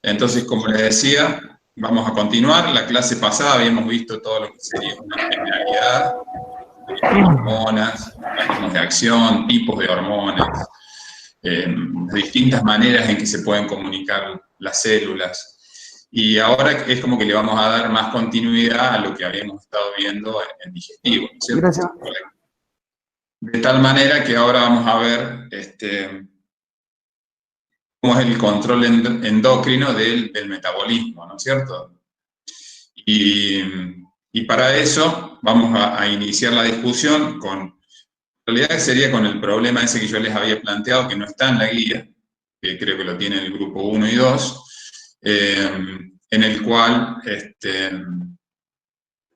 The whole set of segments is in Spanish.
Entonces, como les decía, vamos a continuar. La clase pasada habíamos visto todo lo que sería una generalidad, hormonas, mecanismos de acción, tipos de hormonas, distintas maneras en que se pueden comunicar las células. Y ahora es como que le vamos a dar más continuidad a lo que habíamos estado viendo en digestivo, ¿cierto? Gracias. De tal manera que ahora vamos a ver cómo es el control endocrino del metabolismo, ¿no es cierto? Y para eso vamos a iniciar la discusión con, en realidad sería con el problema ese que yo les había planteado, que no está en la guía, que creo que lo tiene el grupo 1 y 2, en el cual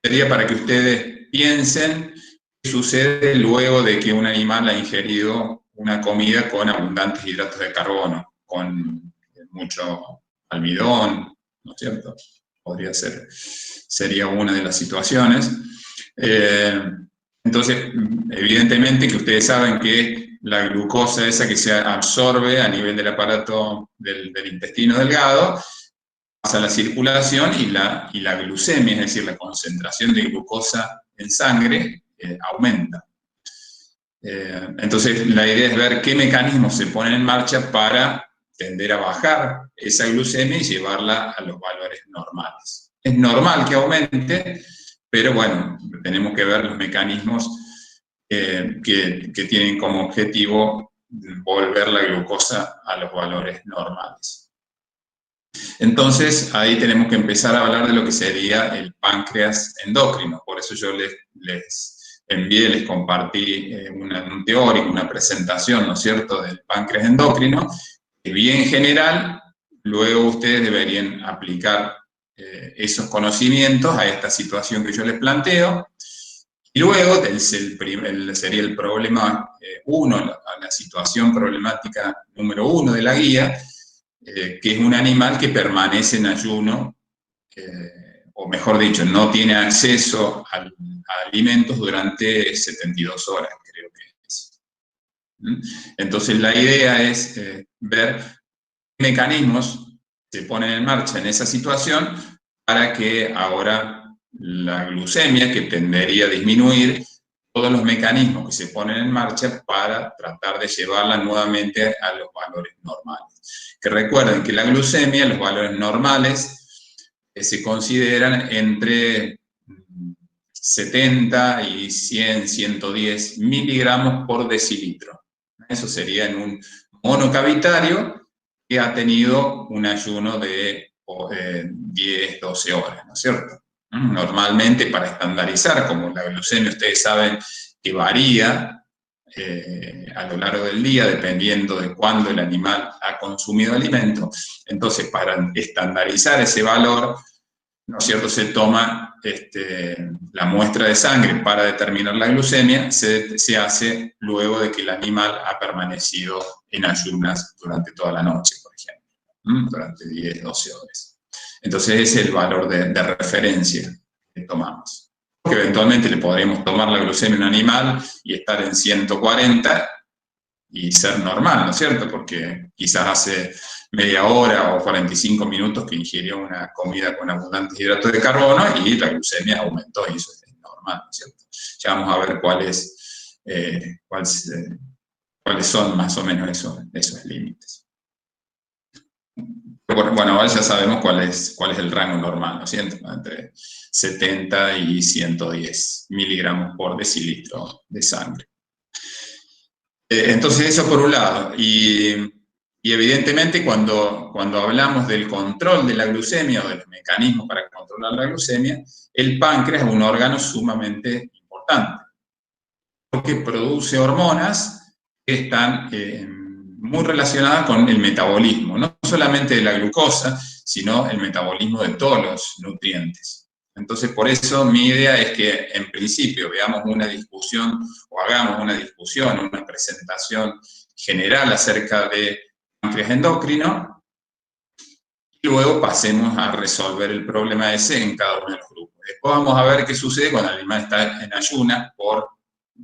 sería para que ustedes piensen qué sucede luego de que un animal ha ingerido una comida con abundantes hidratos de carbono, con mucho almidón, ¿no es cierto? Podría ser, sería una de las situaciones. Entonces, evidentemente que ustedes saben que la glucosa esa que se absorbe a nivel del aparato del intestino delgado pasa a la circulación y la glucemia, es decir, la concentración de glucosa en sangre, aumenta. Entonces, la idea es ver qué mecanismos se ponen en marcha para tender a bajar esa glucemia y llevarla a los valores normales. Es normal que aumente, pero bueno, tenemos que ver los mecanismos que tienen como objetivo volver la glucosa a los valores normales. Entonces, ahí tenemos que empezar a hablar de lo que sería el páncreas endocrino. Por eso yo les envié, les compartí un teórico, una presentación, ¿no es cierto?, del páncreas endocrino, que bien general, luego ustedes deberían aplicar esos conocimientos a esta situación que yo les planteo. Y luego sería el problema 1, la situación problemática número 1 de la guía, que es un animal que permanece en ayuno, o mejor dicho, no tiene acceso a alimentos durante 72 horas, creo que es. Entonces la idea es ver qué mecanismos se ponen en marcha en esa situación para que ahora la glucemia, que tendería a disminuir, todos los mecanismos que se ponen en marcha para tratar de llevarla nuevamente a los valores normales. Que recuerden que la glucemia, los valores normales, se consideran entre 70 y 100, 110 miligramos por decilitro. Eso sería en un mono cavitario que ha tenido un ayuno de 10, 12 horas, ¿no es cierto? Normalmente, para estandarizar, como la glucemia ustedes saben que varía a lo largo del día, dependiendo de cuándo el animal ha consumido alimento, entonces para estandarizar ese valor, ¿no es cierto?, se toma la muestra de sangre para determinar la glucemia, se hace luego de que el animal ha permanecido en ayunas durante toda la noche, por ejemplo, durante 10, 12 horas. Entonces ese es el valor de referencia que tomamos. Porque eventualmente le podríamos tomar la glucemia a un animal y estar en 140 y ser normal, ¿no es cierto? Porque quizás hace media hora o 45 minutos que ingirió una comida con abundantes hidratos de carbono y la glucemia aumentó y eso es normal, ¿no es cierto? Ya vamos a ver cuáles son más o menos esos límites. Bueno, ahora ya sabemos cuál es el rango normal, ¿no es cierto? Entre 70 y 110 miligramos por decilitro de sangre. Entonces eso por un lado. Y evidentemente cuando hablamos del control de la glucemia o de los mecanismos para controlar la glucemia, el páncreas es un órgano sumamente importante, porque produce hormonas que están muy relacionadas con el metabolismo, no solamente de la glucosa, sino el metabolismo de todos los nutrientes. Entonces, por eso mi idea es que, en principio, veamos una discusión o hagamos una discusión, una presentación general acerca de páncreas endocrino, y luego pasemos a resolver el problema ese en cada uno de los grupos. Después vamos a ver qué sucede cuando el animal está en ayuna por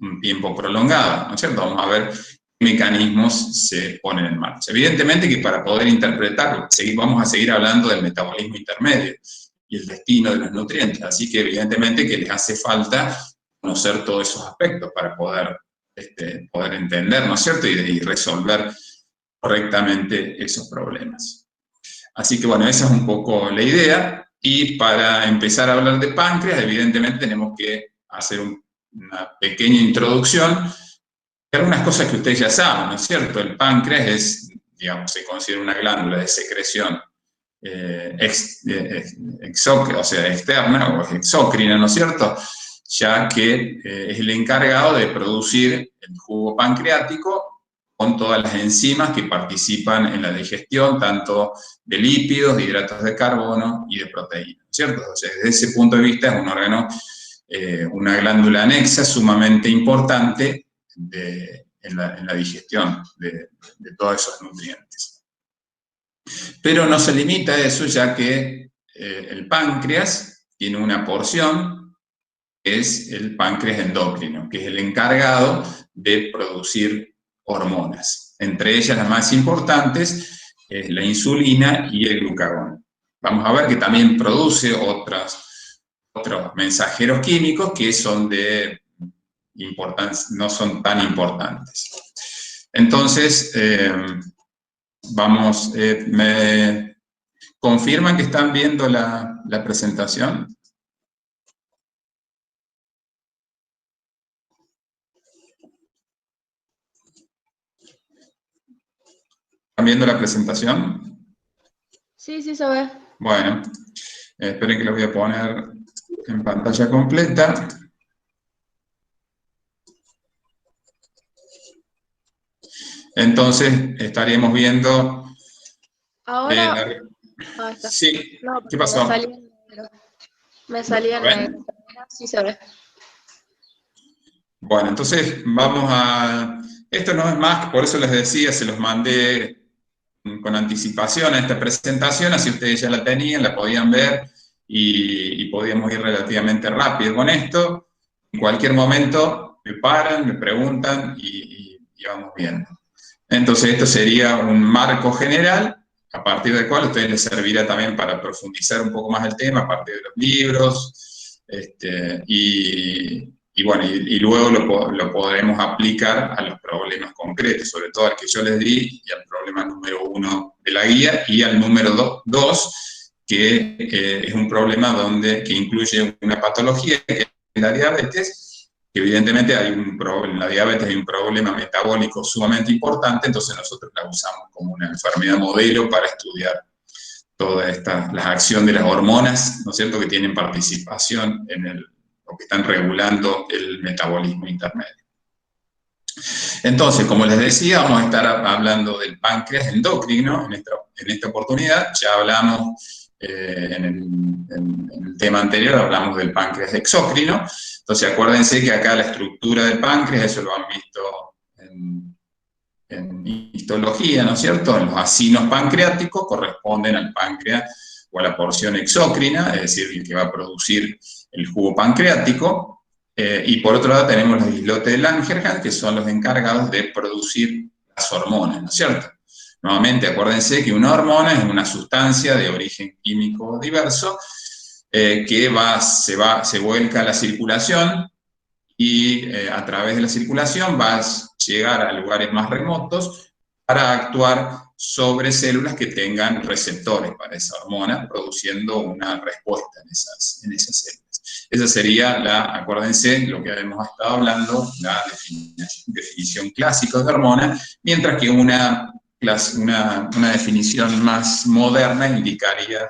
un tiempo prolongado, ¿no es cierto? Vamos a ver mecanismos se ponen en marcha. Evidentemente que para poder interpretarlo, vamos a seguir hablando del metabolismo intermedio y el destino de los nutrientes, así que evidentemente que les hace falta conocer todos esos aspectos para poder entender, ¿no es cierto?, y resolver correctamente esos problemas. Así que bueno, esa es un poco la idea, y para empezar a hablar de páncreas, evidentemente tenemos que hacer una pequeña introducción. Algunas cosas que ustedes ya saben, ¿no es cierto? El páncreas es, digamos, se considera una glándula de secreción o sea, externa o exócrina, ¿no es cierto? Ya que es el encargado de producir el jugo pancreático con todas las enzimas que participan en la digestión, tanto de lípidos, de hidratos de carbono y de proteínas, ¿no es cierto? O sea, desde ese punto de vista es un órgano, una glándula anexa sumamente importante en la digestión de todos esos nutrientes. Pero no se limita a eso, ya que el páncreas tiene una porción, que es el páncreas endocrino, que es el encargado de producir hormonas. Entre ellas las más importantes es la insulina y el glucagón. Vamos a ver que también produce otros mensajeros químicos que son no son tan importantes. Entonces, ¿me confirman que están viendo la presentación? ¿Están viendo la presentación? Sí, sí se ve. Bueno, esperen que lo voy a poner en pantalla completa. Entonces, estaríamos viendo... Ahora, ahí está. Sí, No, ¿qué porque pasó? me salía ¿Lo en ven? negro. Sí se ve. Bueno, entonces vamos a... Esto no es más, por eso les decía, se los mandé con anticipación a esta presentación, así ustedes ya la tenían, la podían ver y podíamos ir relativamente rápido con esto. En cualquier momento me paran, me preguntan y vamos viendo. Entonces esto sería un marco general, a partir del cual a ustedes les servirá también para profundizar un poco más el tema, a partir de los libros, y bueno, y luego lo podremos aplicar a los problemas concretos, sobre todo al que yo les di, y al problema número 1 de la guía, y al número 2, que es un problema que incluye una patología, que es la diabetes, que evidentemente en la diabetes hay un problema metabólico sumamente importante, entonces nosotros la usamos como una enfermedad modelo para estudiar todas las acciones de las hormonas, ¿no es cierto?, que tienen participación o que están regulando el metabolismo intermedio. Entonces, como les decía, vamos a estar hablando del páncreas endocrino en esta oportunidad. Ya hablamos en el tema anterior, hablamos del páncreas exócrino. Entonces, acuérdense que acá la estructura del páncreas, eso lo han visto en histología, ¿no es cierto? En los acinos pancreáticos corresponden al páncreas o a la porción exócrina, es decir, el que va a producir el jugo pancreático. Y por otro lado tenemos los islotes de Langerhans, que son los encargados de producir las hormonas, ¿no es cierto? Nuevamente, acuérdense que una hormona es una sustancia de origen químico diverso que se vuelca a la circulación y a través de la circulación va a llegar a lugares más remotos para actuar sobre células que tengan receptores para esa hormona, produciendo una respuesta en esas células. Esa sería acuérdense, lo que hemos estado hablando, la definición clásica de hormona, mientras que una definición más moderna indicaría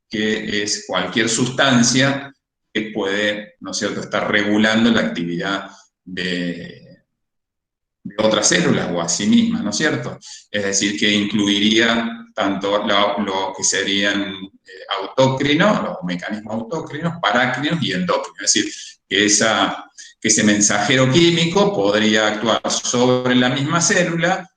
que es cualquier sustancia que puede, ¿no es cierto?, estar regulando la actividad de otras células o a sí misma, ¿no es cierto? Es decir, que incluiría tanto lo que serían autócrinos, los mecanismos autócrinos, parácrinos y endócrinos. Es decir, que ese mensajero químico podría actuar sobre la misma célula,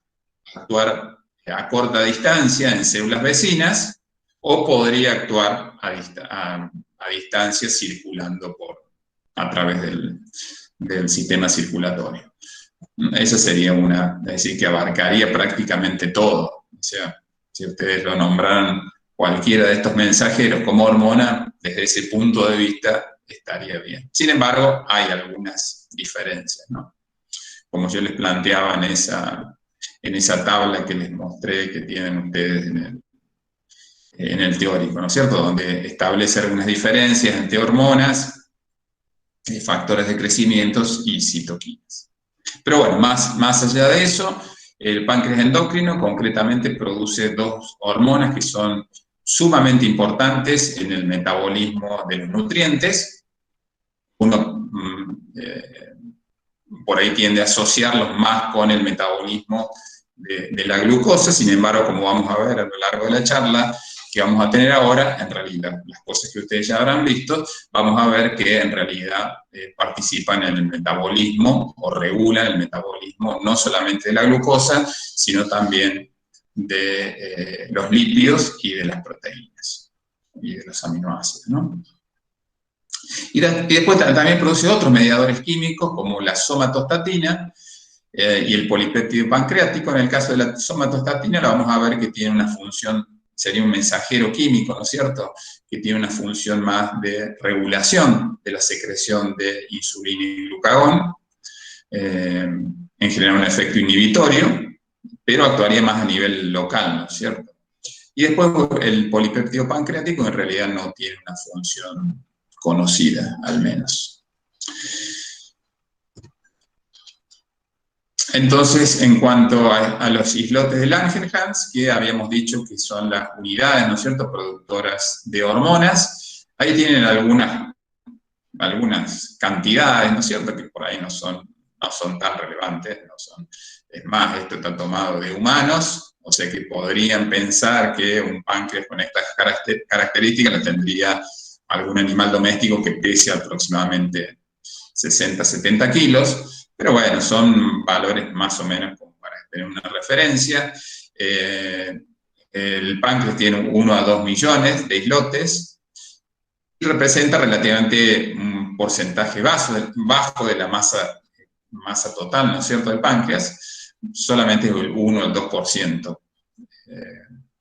actuar a corta distancia en células vecinas, o podría actuar a distancia circulando a través del sistema circulatorio. Esa sería una, es decir, que abarcaría prácticamente todo. O sea, si ustedes lo nombraran cualquiera de estos mensajeros como hormona, desde ese punto de vista estaría bien. Sin embargo, hay algunas diferencias, ¿no? Como yo les planteaba en esa tabla que les mostré que tienen ustedes en el teórico, ¿no es cierto? Donde establece algunas diferencias entre hormonas, factores de crecimiento y citoquinas. Pero bueno, más allá de eso, el páncreas endocrino concretamente produce dos hormonas que son sumamente importantes en el metabolismo de los nutrientes. Uno por ahí tiende a asociarlos más con el metabolismo de la glucosa, sin embargo, como vamos a ver a lo largo de la charla que vamos a tener ahora, en realidad, las cosas que ustedes ya habrán visto, vamos a ver que en realidad participan en el metabolismo o regulan el metabolismo no solamente de la glucosa, sino también de los lípidos y de las proteínas y de los aminoácidos, ¿no? Y después también produce otros mediadores químicos como la somatostatina y el polipéptido pancreático. En el caso de la somatostatina la vamos a ver que tiene una función, sería un mensajero químico, ¿no es cierto?, que tiene una función más de regulación de la secreción de insulina y glucagón, en general un efecto inhibitorio, pero actuaría más a nivel local, ¿no es cierto? Y después el polipéptido pancreático en realidad no tiene una función conocida, al menos. Entonces, en cuanto a los islotes de Langerhans, que habíamos dicho que son las unidades, ¿no es cierto?, productoras de hormonas, ahí tienen algunas cantidades, ¿no es cierto?, que por ahí no son tan relevantes, es más, esto está tomado de humanos, o sea que podrían pensar que un páncreas con estas características lo tendría algún animal doméstico que pese aproximadamente 60, 70 kilos, pero bueno, son valores más o menos como para tener una referencia. El páncreas tiene 1 a 2 millones de islotes y representa relativamente un porcentaje bajo de la masa total, ¿no es cierto?, del páncreas. Solamente el 1 al 2%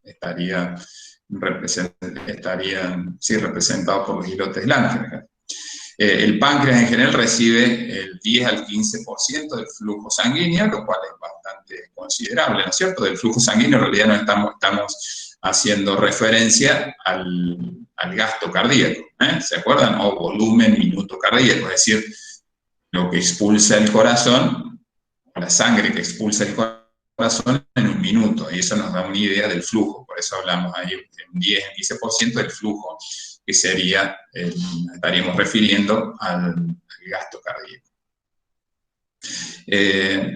estarían representados por los islotes Langerhans. El páncreas en general recibe el 10 al 15% del flujo sanguíneo, lo cual es bastante considerable, ¿no es cierto? Del flujo sanguíneo en realidad no estamos haciendo referencia al gasto cardíaco, ¿se acuerdan? O volumen minuto cardíaco, es decir, lo que expulsa el corazón, la sangre que expulsa el corazón en un minuto, y eso nos da una idea del flujo, por eso hablamos ahí de un 10-15% del flujo, que sería, estaríamos refiriendo al gasto cardíaco.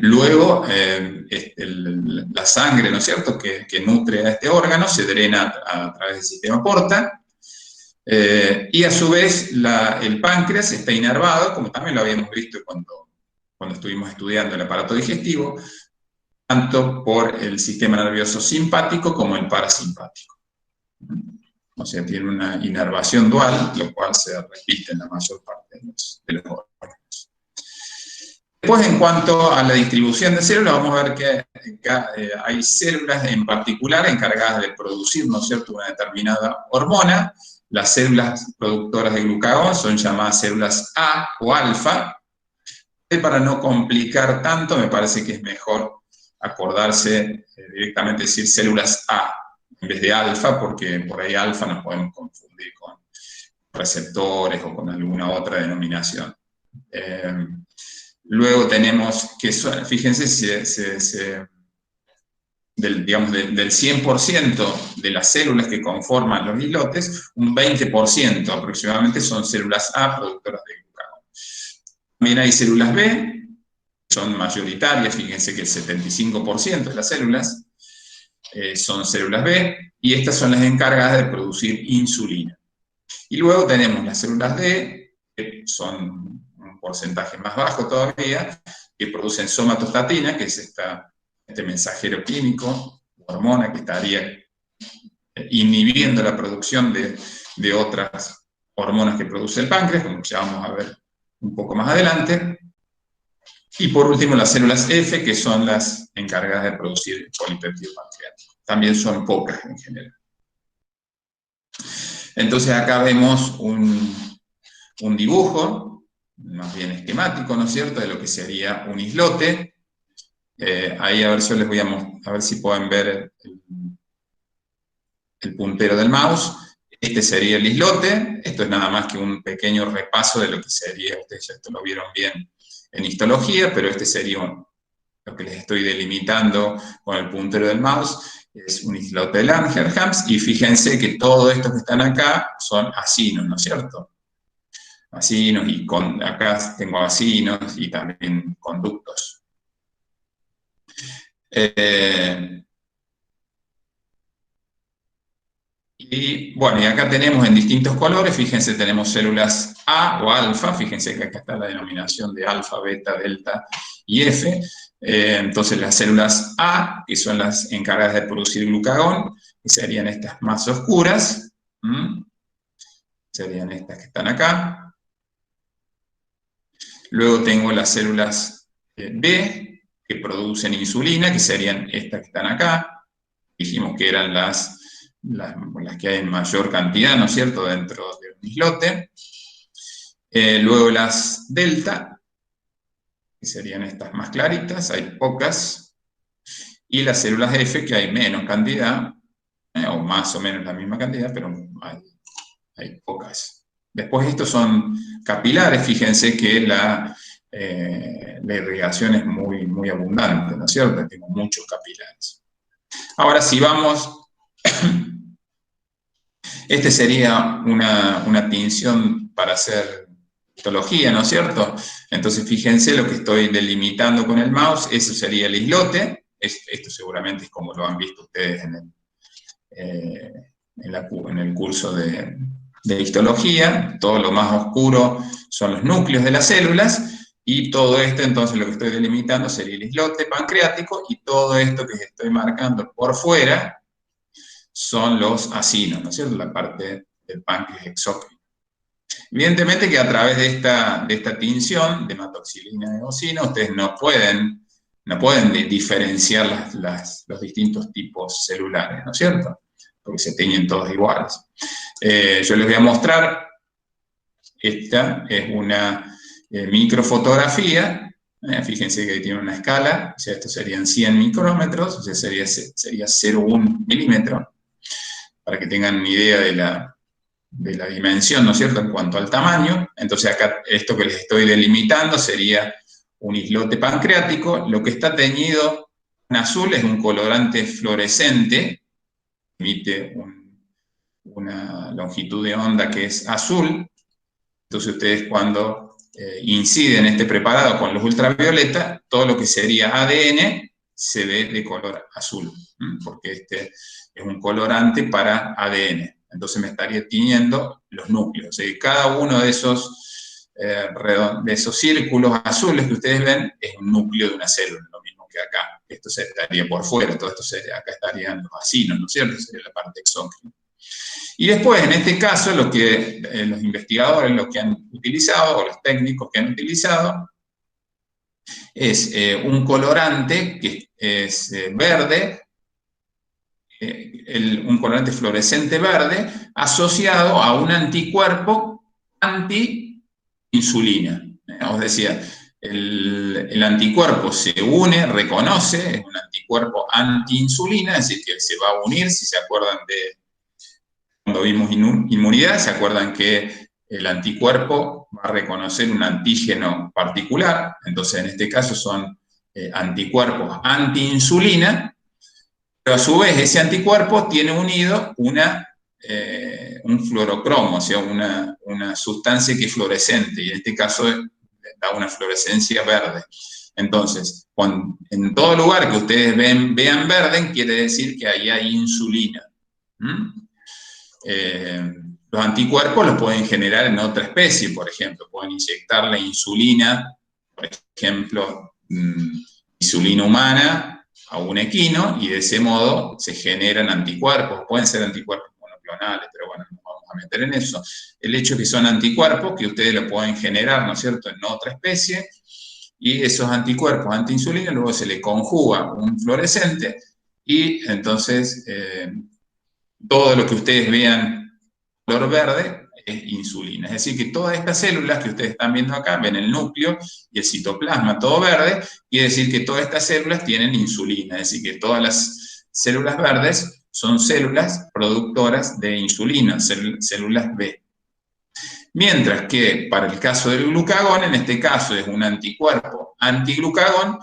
Luego, la sangre, ¿no es cierto?, que nutre a este órgano, se drena a través del sistema porta, y a su vez el páncreas está inervado, como también lo habíamos visto cuando estuvimos estudiando el aparato digestivo, tanto por el sistema nervioso simpático como el parasimpático. O sea, tiene una inervación dual, lo cual se repite en la mayor parte de los órganos. Después, en cuanto a la distribución de células, vamos a ver que hay células en particular encargadas de producir, ¿no es cierto?, una determinada hormona. Las células productoras de glucagón son llamadas células A o alfa. Y para no complicar tanto, me parece que es mejor acordarse directamente decir células A en vez de alfa, porque por ahí alfa nos podemos confundir con receptores o con alguna otra denominación. Luego tenemos que, fíjense, del 100% de las células que conforman los islotes, un 20% aproximadamente son células A productoras de glucagón. También hay células B, que son mayoritarias, fíjense que el 75% de las células son células B, y estas son las encargadas de producir insulina. Y luego tenemos las células D, que son un porcentaje más bajo todavía, que producen somatostatina, que es este mensajero químico, hormona, que estaría inhibiendo la producción de otras hormonas que produce el páncreas, como ya vamos a ver un poco más adelante. Y por último, las células F, que son las encargadas de producir polipéptido pancreático. También son pocas en general. Entonces acá vemos un dibujo, más bien esquemático, ¿no es cierto?, de lo que sería un islote. Ahí a ver, yo les voy a ver si pueden ver el puntero del mouse. Este sería el islote. Esto es nada más que un pequeño repaso de lo que sería, ustedes ya esto lo vieron bien en histología, pero este sería lo que les estoy delimitando con el puntero del mouse. Es un islote de Langerhans, y fíjense que todo esto que están acá son acinos, ¿no es cierto? Acinos, y acá tengo acinos y también conductos. Y bueno, y acá tenemos en distintos colores, fíjense, tenemos células A o alfa, fíjense que acá está la denominación de alfa, beta, delta y F. Entonces las células A, que son las encargadas de producir glucagón, que serían estas más oscuras, serían estas que están acá. Luego tengo las células B, que producen insulina, que serían estas que están acá. Dijimos que eran las que hay en mayor cantidad, ¿no es cierto?, dentro de un islote. Luego las delta, que serían estas más claritas, hay pocas. Y las células F, que hay menos cantidad, o más o menos la misma cantidad, pero hay pocas. Después estos son capilares, fíjense que la irrigación es muy, muy abundante, ¿no es cierto? Tengo muchos capilares. Ahora, si vamos... Este sería una tinción para hacer histología, ¿no es cierto? Entonces, fíjense lo que estoy delimitando con el mouse, eso sería el islote. Esto seguramente es como lo han visto ustedes en el curso de histología. Todo lo más oscuro son los núcleos de las células, y todo esto, entonces, lo que estoy delimitando sería el islote pancreático, y todo esto que estoy marcando por fuera son los acinos, ¿no es cierto?, la parte del páncreas exócrino. Evidentemente que a través de esta tinción de hematoxilina y eosina, ustedes no pueden diferenciar los distintos tipos celulares, ¿no es cierto?, porque se tiñen todos iguales. Yo les voy a mostrar, esta es una microfotografía. Fíjense que tiene una escala, o sea, esto serían 100 micrómetros, o sea, sería 0,1 milímetro, para que tengan una idea de la dimensión, ¿no es cierto?, en cuanto al tamaño. Entonces acá esto que les estoy delimitando sería un islote pancreático. Lo que está teñido en azul es un colorante fluorescente, emite una longitud de onda que es azul. Entonces ustedes, cuando inciden este preparado con luz ultravioleta, todo lo que sería ADN se ve de color azul, porque este es un colorante para ADN. Entonces me estaría tiñendo los núcleos. Cada uno de esos círculos azules que ustedes ven es un núcleo de una célula, lo mismo que acá. Esto se estaría por fuera, todo esto acá estarían los acinos, ¿no es cierto? Sería la parte exócrina. Y después, en este caso, lo que los investigadores, lo que han utilizado, o los técnicos que han utilizado, es un colorante que es verde, un colorante fluorescente verde, asociado a un anticuerpo anti-insulina. Os decía, el anticuerpo se une, reconoce, es un anticuerpo anti-insulina, es decir, que se va a unir. Si se acuerdan de cuando vimos inmunidad, se acuerdan que el anticuerpo va a reconocer un antígeno particular. Entonces, en este caso son anticuerpos anti-insulina, pero a su vez ese anticuerpo tiene unido un fluorocromo, o sea, una sustancia que es fluorescente, y en este caso da una fluorescencia verde. Entonces, en todo lugar que ustedes vean verde, quiere decir que ahí hay insulina. Los anticuerpos los pueden generar en otra especie, por ejemplo, pueden inyectarle insulina, por ejemplo, insulina humana a un equino, y de ese modo se generan anticuerpos. Pueden ser anticuerpos monoclonales, pero bueno, no vamos a meter en eso. El hecho es que son anticuerpos que ustedes lo pueden generar, ¿no es cierto?, en otra especie, y esos anticuerpos antiinsulina luego se le conjuga un fluorescente y entonces todo lo que ustedes vean color verde es insulina. Es decir, que todas estas células que ustedes están viendo acá, ven el núcleo y el citoplasma todo verde, quiere decir que todas estas células tienen insulina, es decir, que todas las células verdes son células productoras de insulina, células B. Mientras que para el caso del glucagón, en este caso es un anticuerpo antiglucagón,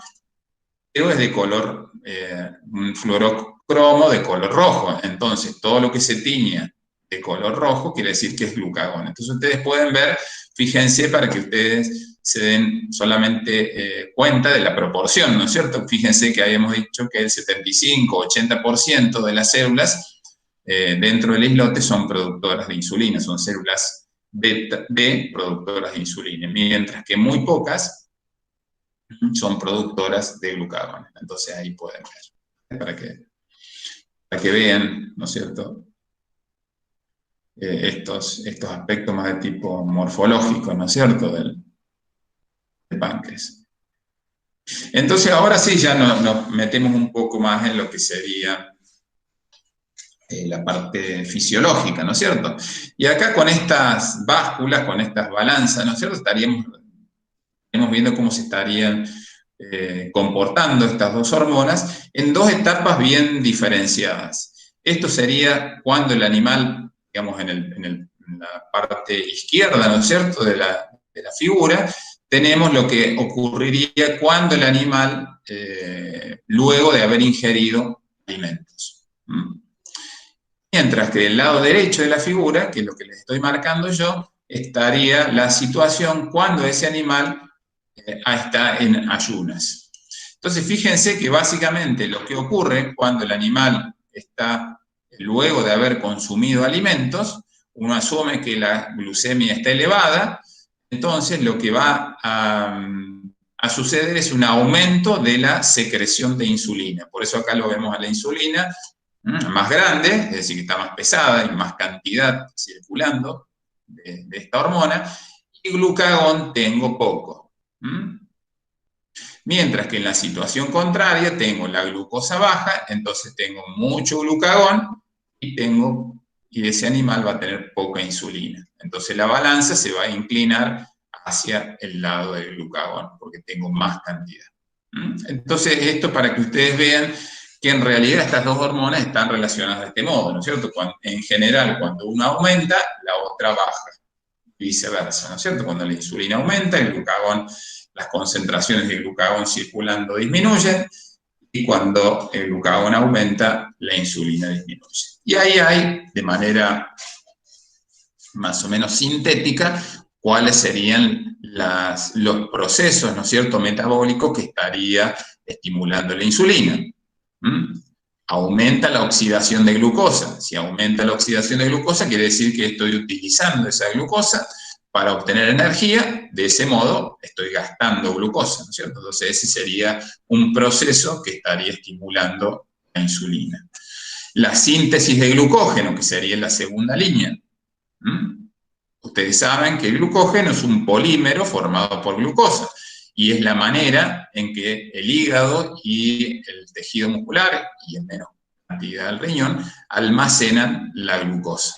pero es de color, un fluorocromo de color rojo. Entonces, todo lo que se tiña de color rojo quiere decir que es glucagón. Entonces, ustedes pueden ver, fíjense para que ustedes se den solamente cuenta de la proporción, ¿no es cierto? Fíjense que habíamos dicho que el 75-80% de las células dentro del islote son productoras de insulina, son células B productoras de insulina, mientras que muy pocas son productoras de glucagón. Entonces ahí pueden ver, para que vean, ¿no es cierto?, estos aspectos más de tipo morfológico, ¿no es cierto?, del páncreas. Entonces ahora sí ya nos metemos un poco más en lo que sería la parte fisiológica, ¿no es cierto? Y acá con estas básculas, con estas balanzas, ¿no es cierto?, estaríamos viendo cómo se estarían comportando estas dos hormonas en dos etapas bien diferenciadas. Esto sería cuando el animal, digamos, en la parte izquierda, ¿no es cierto?, de la figura, tenemos lo que ocurriría cuando el animal, luego de haber ingerido alimentos. Mientras que del lado derecho de la figura, que es lo que les estoy marcando yo, estaría la situación cuando ese animal está en ayunas. Entonces, fíjense que básicamente lo que ocurre cuando el animal está, luego de haber consumido alimentos, uno asume que la glucemia está elevada, entonces lo que va a suceder es un aumento de la secreción de insulina. Por eso acá lo vemos a la insulina más grande, es decir, que está más pesada y más cantidad circulando de esta hormona, y glucagón tengo poco. Mientras que en la situación contraria tengo la glucosa baja, entonces tengo mucho glucagón y ese animal va a tener poca insulina. Entonces la balanza se va a inclinar hacia el lado del glucagón, porque tengo más cantidad. Entonces esto para que ustedes vean que en realidad estas dos hormonas están relacionadas de este modo, ¿no es cierto? En general, cuando una aumenta, la otra baja, y viceversa, ¿no es cierto? Cuando la insulina aumenta, el glucagón, las concentraciones de glucagón circulando disminuyen, y cuando el glucagón aumenta, la insulina disminuye. Y ahí hay, de manera más o menos sintética, cuáles serían los procesos, ¿no es cierto?, metabólicos que estaría estimulando la insulina. Aumenta la oxidación de glucosa. Si aumenta la oxidación de glucosa, quiere decir que estoy utilizando esa glucosa para obtener energía. De ese modo, estoy gastando glucosa, ¿no es cierto? Entonces, ese sería un proceso que estaría estimulando la insulina. La síntesis de glucógeno, que sería la segunda línea. Ustedes saben que el glucógeno es un polímero formado por glucosa, y es la manera en que el hígado y el tejido muscular, y en menor cantidad el riñón, almacenan la glucosa.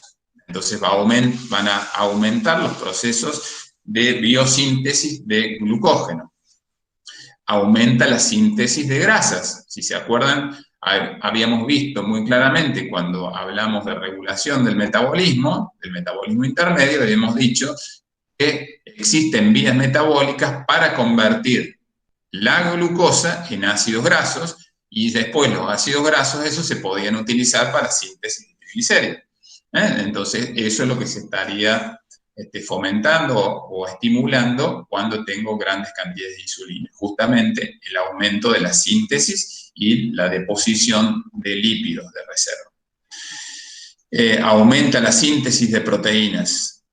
Entonces van a aumentar los procesos de biosíntesis de glucógeno. Aumenta la síntesis de grasas. Si se acuerdan, habíamos visto muy claramente cuando hablamos de regulación del metabolismo intermedio, habíamos dicho que existen vías metabólicas para convertir la glucosa en ácidos grasos, y después los ácidos grasos, esos se podían utilizar para síntesis de triglicéridos. Entonces, eso es lo que se estaría fomentando o estimulando cuando tengo grandes cantidades de insulina. Justamente el aumento de la síntesis y la deposición de lípidos de reserva. Aumenta la síntesis de proteínas.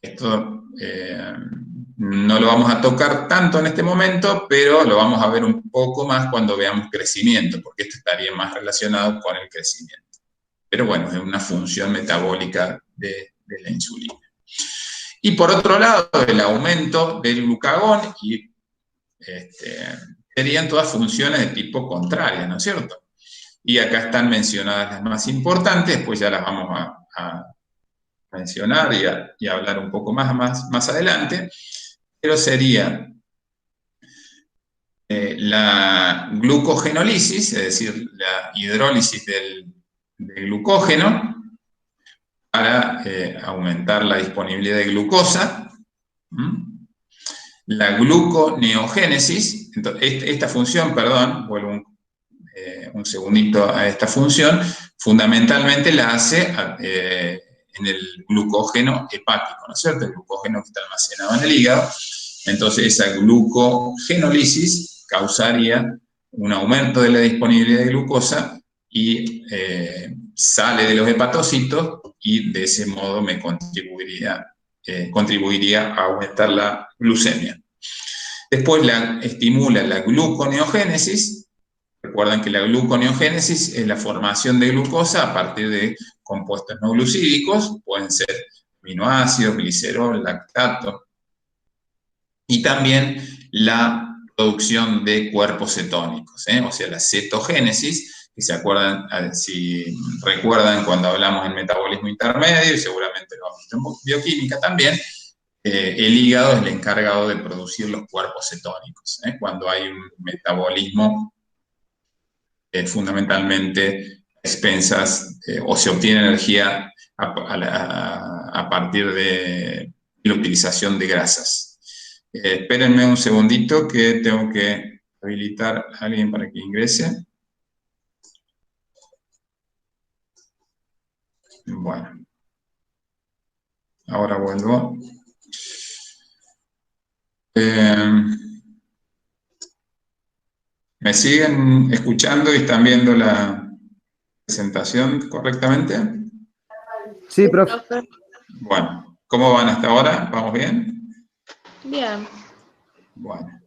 Esto no lo vamos a tocar tanto en este momento, pero lo vamos a ver un poco más cuando veamos crecimiento, porque esto estaría más relacionado con el crecimiento. Pero bueno, es una función metabólica de la insulina. Y por otro lado, el aumento del glucagón y serían todas funciones de tipo contraria, ¿no es cierto? Y acá están mencionadas las más importantes, pues ya las vamos a mencionar y a hablar un poco más adelante, pero sería la glucogenólisis, es decir, la hidrólisis del glucógeno para aumentar la disponibilidad de glucosa. La gluconeogénesis, entonces, esta función, perdón, vuelvo un segundito a esta función, fundamentalmente la hace en el glucógeno hepático, ¿no es cierto? El glucógeno que está almacenado en el hígado. Entonces, esa glucogenólisis causaría un aumento de la disponibilidad de glucosa y sale de los hepatocitos y de ese modo me contribuiría a aumentar la glucemia. Después estimula la gluconeogénesis. Recuerden que la gluconeogénesis es la formación de glucosa a partir de compuestos no glucídicos, pueden ser aminoácidos, glicerol, lactato, y también la producción de cuerpos cetónicos, o sea, la cetogénesis, que si recuerdan cuando hablamos en metabolismo intermedio, y seguramente lo han visto en bioquímica también, el hígado es el encargado de producir los cuerpos cetónicos, cuando hay un metabolismo fundamentalmente expensas o se obtiene energía a partir de la utilización de grasas. Espérenme un segundito que tengo que habilitar a alguien para que ingrese. Bueno, ahora vuelvo. ¿Me siguen escuchando y están viendo la presentación correctamente? Sí, profe. Bueno, ¿cómo van hasta ahora? ¿Vamos bien? Bien. Bueno.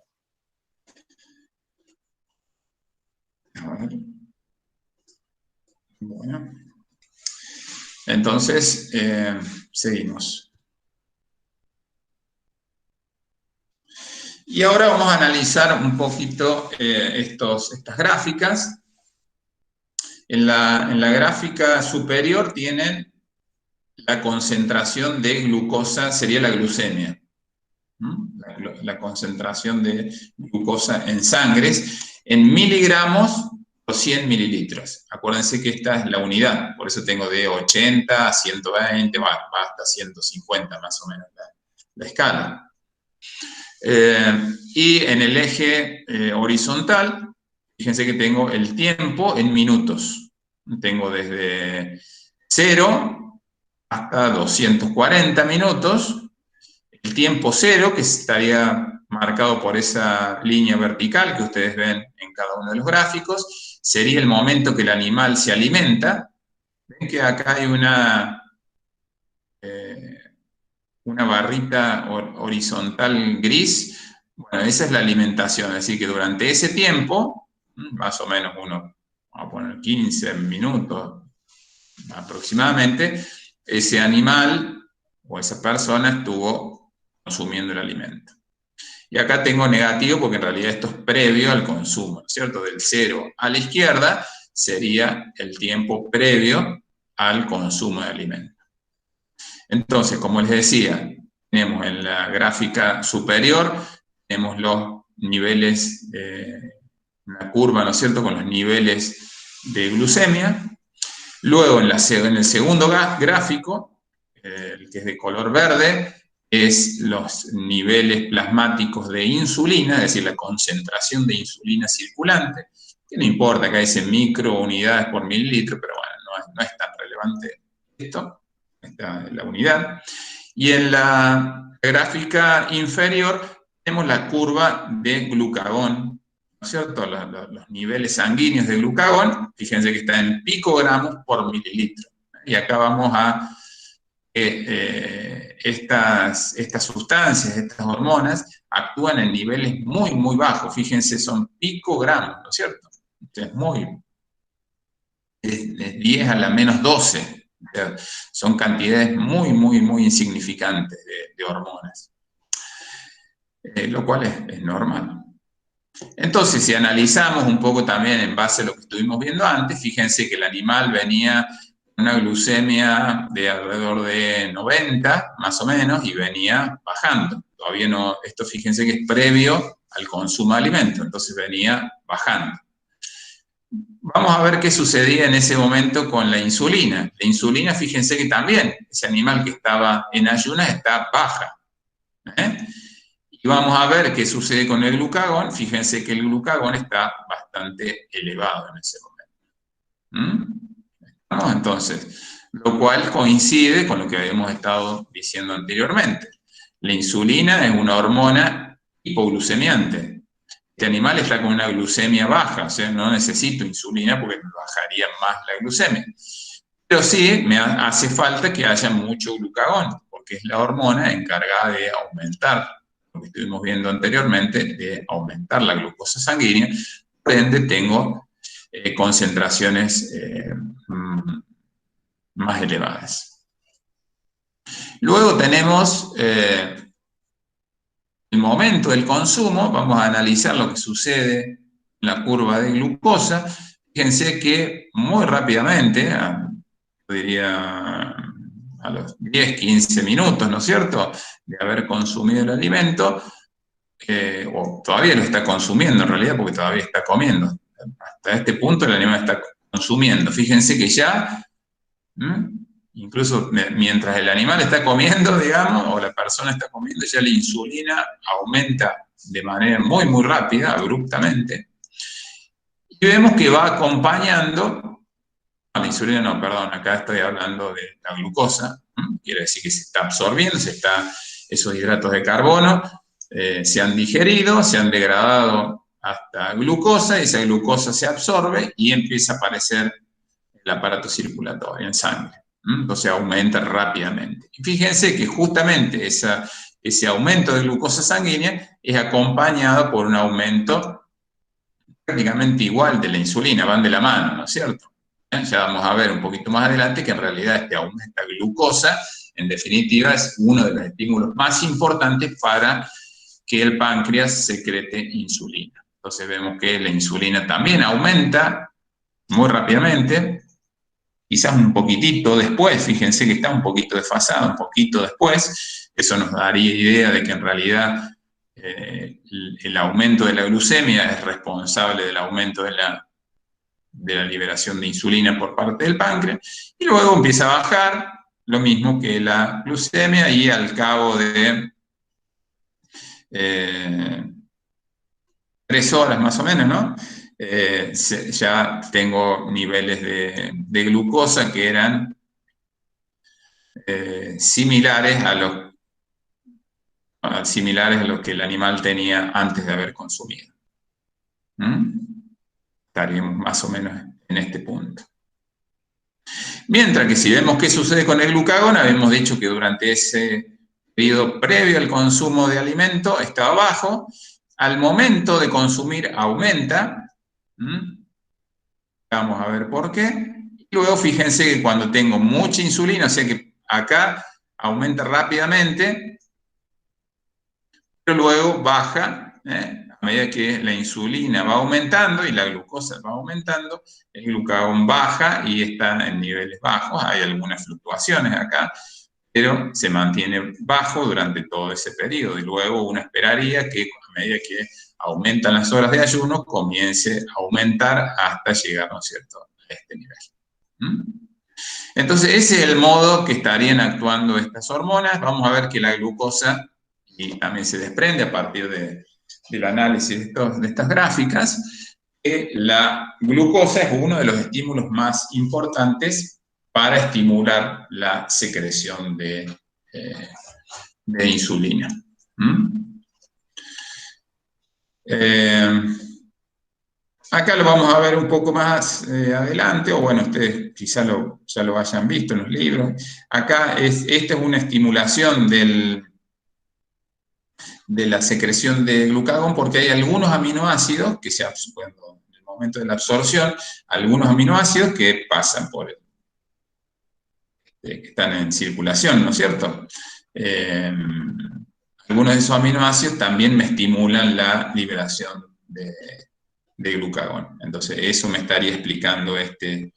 A ver. Bueno. Entonces, seguimos. Y ahora vamos a analizar un poquito estas gráficas. En la gráfica superior tienen la concentración de glucosa, sería la glucemia. La concentración de glucosa en sangres en miligramos por 100 mililitros. Acuérdense que esta es la unidad, por eso tengo de 80 a 120, va hasta 150 más o menos la escala. Y en el eje horizontal, fíjense que tengo el tiempo en minutos. Tengo desde 0 hasta 240 minutos. El tiempo 0, que estaría marcado por esa línea vertical que ustedes ven en cada uno de los gráficos, sería el momento que el animal se alimenta. Ven que acá hay una barrita horizontal gris. Bueno, esa es la alimentación, es decir, que durante ese tiempo, más o menos vamos a poner 15 minutos aproximadamente, ese animal o esa persona estuvo consumiendo el alimento. Y acá tengo negativo porque en realidad esto es previo al consumo, ¿no es cierto? Del 0 a la izquierda sería el tiempo previo al consumo de alimento. Entonces, como les decía, tenemos en la gráfica superior, tenemos los niveles, una curva, ¿no es cierto?, con los niveles de glucemia. Luego, en el segundo gráfico, el que es de color verde, es los niveles plasmáticos de insulina, es decir, la concentración de insulina circulante, que no importa que dice microunidades por mililitro, pero bueno, no es tan relevante esto, la unidad. Y en la gráfica inferior tenemos la curva de glucagón, ¿no es cierto? Los niveles sanguíneos de glucagón, fíjense que está en picogramos por mililitro. Y acá vamos a estas sustancias, estas hormonas, actúan en niveles muy, muy bajos. Fíjense, son picogramos, ¿no es cierto? Es 10 a la menos 12. O sea, son cantidades muy, muy, muy insignificantes de hormonas. Lo cual es normal. Entonces, si analizamos un poco también en base a lo que estuvimos viendo antes, fíjense que el animal venía con una glucemia de alrededor de 90, más o menos, y venía bajando. Todavía no, esto fíjense que es previo al consumo de alimento, entonces venía bajando. Vamos a ver qué sucedía en ese momento con la insulina. La insulina, fíjense que también, ese animal que estaba en ayunas está baja. Y vamos a ver qué sucede con el glucagón. Fíjense que el glucagón está bastante elevado en ese momento. ¿Estamos? Entonces, lo cual coincide con lo que habíamos estado diciendo anteriormente. La insulina es una hormona hipoglucemiante. Este animal está con una glucemia baja, o sea, no necesito insulina porque me bajaría más la glucemia. Pero sí me hace falta que haya mucho glucagón, porque es la hormona encargada de aumentar, lo que estuvimos viendo anteriormente, de aumentar la glucosa sanguínea. Por ende, tengo concentraciones más elevadas. Luego tenemos el momento del consumo. Vamos a analizar lo que sucede en la curva de glucosa. Fíjense que muy rápidamente, yo diría a los 10, 15 minutos, ¿no es cierto?, de haber consumido el alimento, o todavía lo está consumiendo en realidad, porque todavía está comiendo. Hasta este punto el animal está consumiendo. Fíjense que ya, incluso mientras el animal está comiendo, digamos, o la persona está comiendo, ya la insulina aumenta de manera muy, muy rápida, abruptamente. Y vemos que va acompañando, la insulina no, perdón, acá estoy hablando de la glucosa, quiere decir que se está absorbiendo, esos hidratos de carbono se han digerido, se han degradado hasta glucosa, y esa glucosa se absorbe y empieza a aparecer el aparato circulatorio en sangre. Entonces aumenta rápidamente. Y fíjense que justamente ese aumento de glucosa sanguínea es acompañado por un aumento prácticamente igual de la insulina, van de la mano, ¿no es cierto? Ya vamos a ver un poquito más adelante que en realidad esta glucosa, en definitiva, es uno de los estímulos más importantes para que el páncreas secrete insulina. Entonces vemos que la insulina también aumenta muy rápidamente, quizás un poquitito después, fíjense que está un poquito desfasado, un poquito después. Eso nos daría idea de que en realidad el aumento de la glucemia es responsable del aumento de la liberación de insulina por parte del páncreas, y luego empieza a bajar, lo mismo que la glucemia, y al cabo de 3 horas más o menos, ¿no? Ya tengo niveles de glucosa que eran similares a los que el animal tenía antes de haber consumido. Estaríamos más o menos en este punto. Mientras que si vemos qué sucede con el glucagón, habíamos dicho que durante ese periodo previo al consumo de alimento estaba bajo. Al momento de consumir aumenta. Vamos a ver por qué. Y luego fíjense que cuando tengo mucha insulina, o sea que acá aumenta rápidamente, pero luego baja, a medida que la insulina va aumentando y la glucosa va aumentando, el glucagón baja y está en niveles bajos. Hay algunas fluctuaciones acá, pero se mantiene bajo durante todo ese periodo. Y luego uno esperaría que a medida que aumentan las horas de ayuno, comience a aumentar hasta llegar, ¿no es cierto?, a este nivel. Entonces, ese es el modo que estarían actuando estas hormonas. Vamos a ver que la glucosa, y también se desprende a partir del análisis de estas gráficas, que la glucosa es uno de los estímulos más importantes para estimular la secreción de insulina. Acá lo vamos a ver un poco más adelante, o bueno, ustedes quizás ya lo hayan visto en los libros. Acá esta es una estimulación de la secreción de glucagón, porque hay algunos aminoácidos que en el momento de la absorción, algunos aminoácidos que pasan por que están en circulación, ¿no es cierto? Algunos de esos aminoácidos también me estimulan la liberación de glucagón. Entonces, eso me estaría explicando este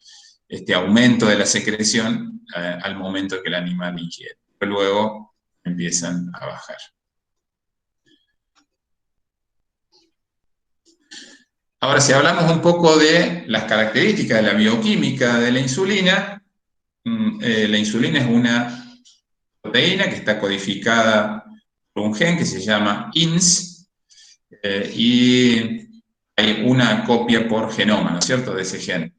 aumento de la secreción al momento que el animal ingiere. Pero luego empiezan a bajar. Ahora, si hablamos un poco de las características de la bioquímica de la insulina es una proteína que está codificada por un gen que se llama INS, y hay una copia por genoma, ¿no es cierto?, de ese gen.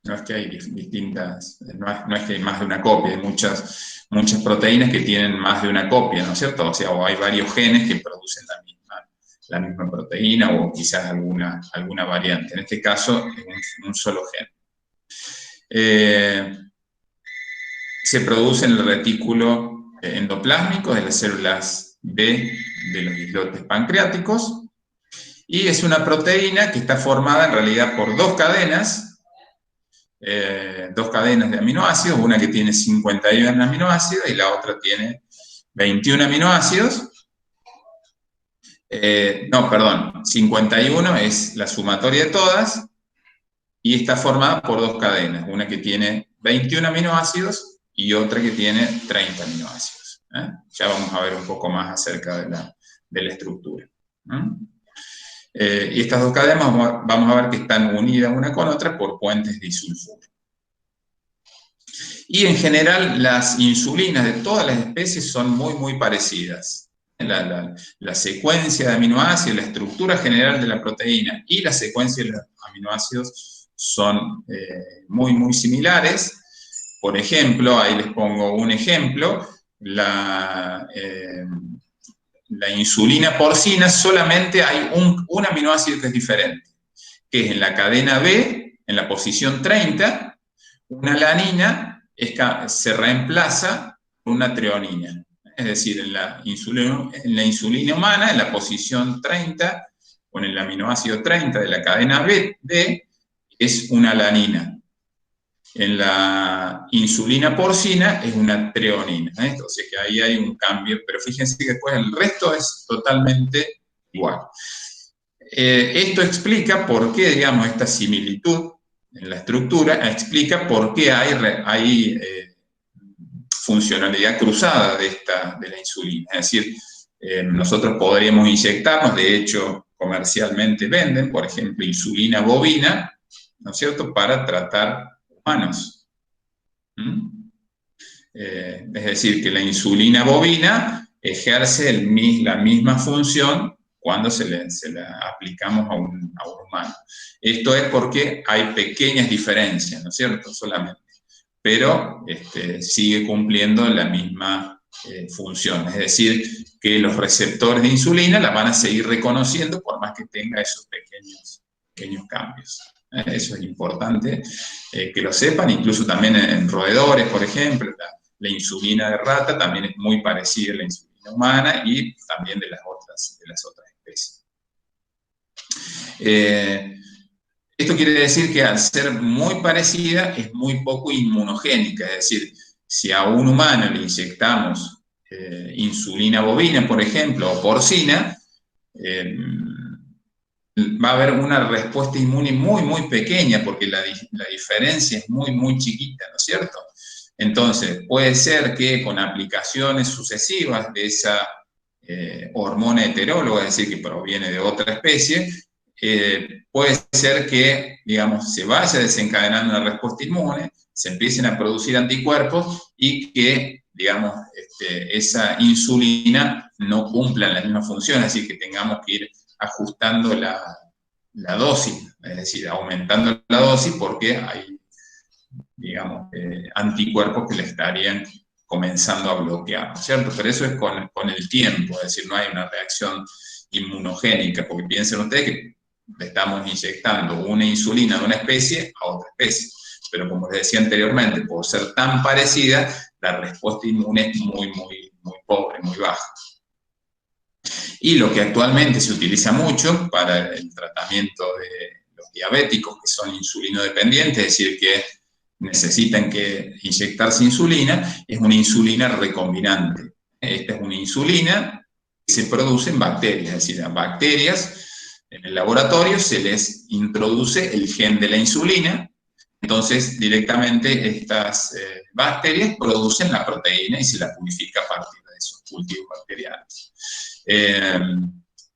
No es que hay distintas, no es que hay más de una copia, hay muchas proteínas que tienen más de una copia, ¿no es cierto? O sea, o hay varios genes que producen la misma proteína o quizás alguna variante. En este caso, es un solo gen. Se produce en el retículo endoplásmico de las células B de los islotes pancreáticos, y es una proteína que está formada en realidad por dos cadenas de aminoácidos, una que tiene 51 aminoácidos y la otra tiene 21 aminoácidos. 51 es la sumatoria de todas, y está formada por dos cadenas, una que tiene 21 aminoácidos y otra que tiene 30 aminoácidos. Ya vamos a ver un poco más acerca de la estructura. Y estas dos cadenas vamos a ver que están unidas una con otra por puentes disulfuro. Y en general las insulinas de todas las especies son muy, muy parecidas. La secuencia de aminoácidos, la estructura general de la proteína y la secuencia de los aminoácidos son muy, muy similares. Por ejemplo, ahí les pongo un ejemplo, la insulina porcina solamente hay un aminoácido que es diferente, que es en la cadena B, en la posición 30, una alanina se reemplaza por una treonina. Es decir, en la insulina humana, en la posición 30, con el aminoácido 30 de la cadena B, es una alanina. En la insulina porcina es una treonina. Entonces, que ahí hay un cambio, pero fíjense que después el resto es totalmente igual. Esto explica por qué, digamos, esta similitud en la estructura, explica por qué hay funcionalidad cruzada de la insulina. Es decir, nosotros podríamos inyectarnos, de hecho, comercialmente venden, por ejemplo, insulina bovina, ¿no es cierto?, para tratar humanos. Es decir, que la insulina bovina ejerce la misma función cuando se la aplicamos a un humano. Esto es porque hay pequeñas diferencias, ¿no es cierto?, solamente, pero sigue cumpliendo la misma función. Es decir, que los receptores de insulina la van a seguir reconociendo por más que tenga esos pequeños cambios. Eso es importante que lo sepan, incluso también en roedores, por ejemplo, la insulina de rata también es muy parecida a la insulina humana y también de las otras especies. Esto quiere decir que al ser muy parecida es muy poco inmunogénica, es decir, si a un humano le inyectamos insulina bovina, por ejemplo, o porcina, va a haber una respuesta inmune muy, muy pequeña, porque la diferencia es muy, muy chiquita, ¿no es cierto? Entonces, puede ser que con aplicaciones sucesivas de esa hormona heteróloga, es decir, que proviene de otra especie, puede ser que, digamos, se vaya desencadenando una respuesta inmune, se empiecen a producir anticuerpos y que, digamos, esa insulina no cumpla la misma función, es decir, que tengamos que ir ajustando la dosis, es decir, aumentando la dosis porque hay, digamos, anticuerpos que le estarían comenzando a bloquear, ¿no es cierto? Pero eso es con el tiempo, es decir, no hay una reacción inmunogénica, porque piensen ustedes que le estamos inyectando una insulina de una especie a otra especie, pero como les decía anteriormente, por ser tan parecida, la respuesta inmune es muy, muy, muy pobre, muy baja. Y lo que actualmente se utiliza mucho para el tratamiento de los diabéticos que son insulinodependientes, es decir, que necesitan inyectarse insulina, es una insulina recombinante. Esta es una insulina que se produce en bacterias, es decir, bacterias En el laboratorio se les introduce el gen de la insulina, entonces directamente estas bacterias producen la proteína y se la purifica a partir de esos cultivos bacterianos.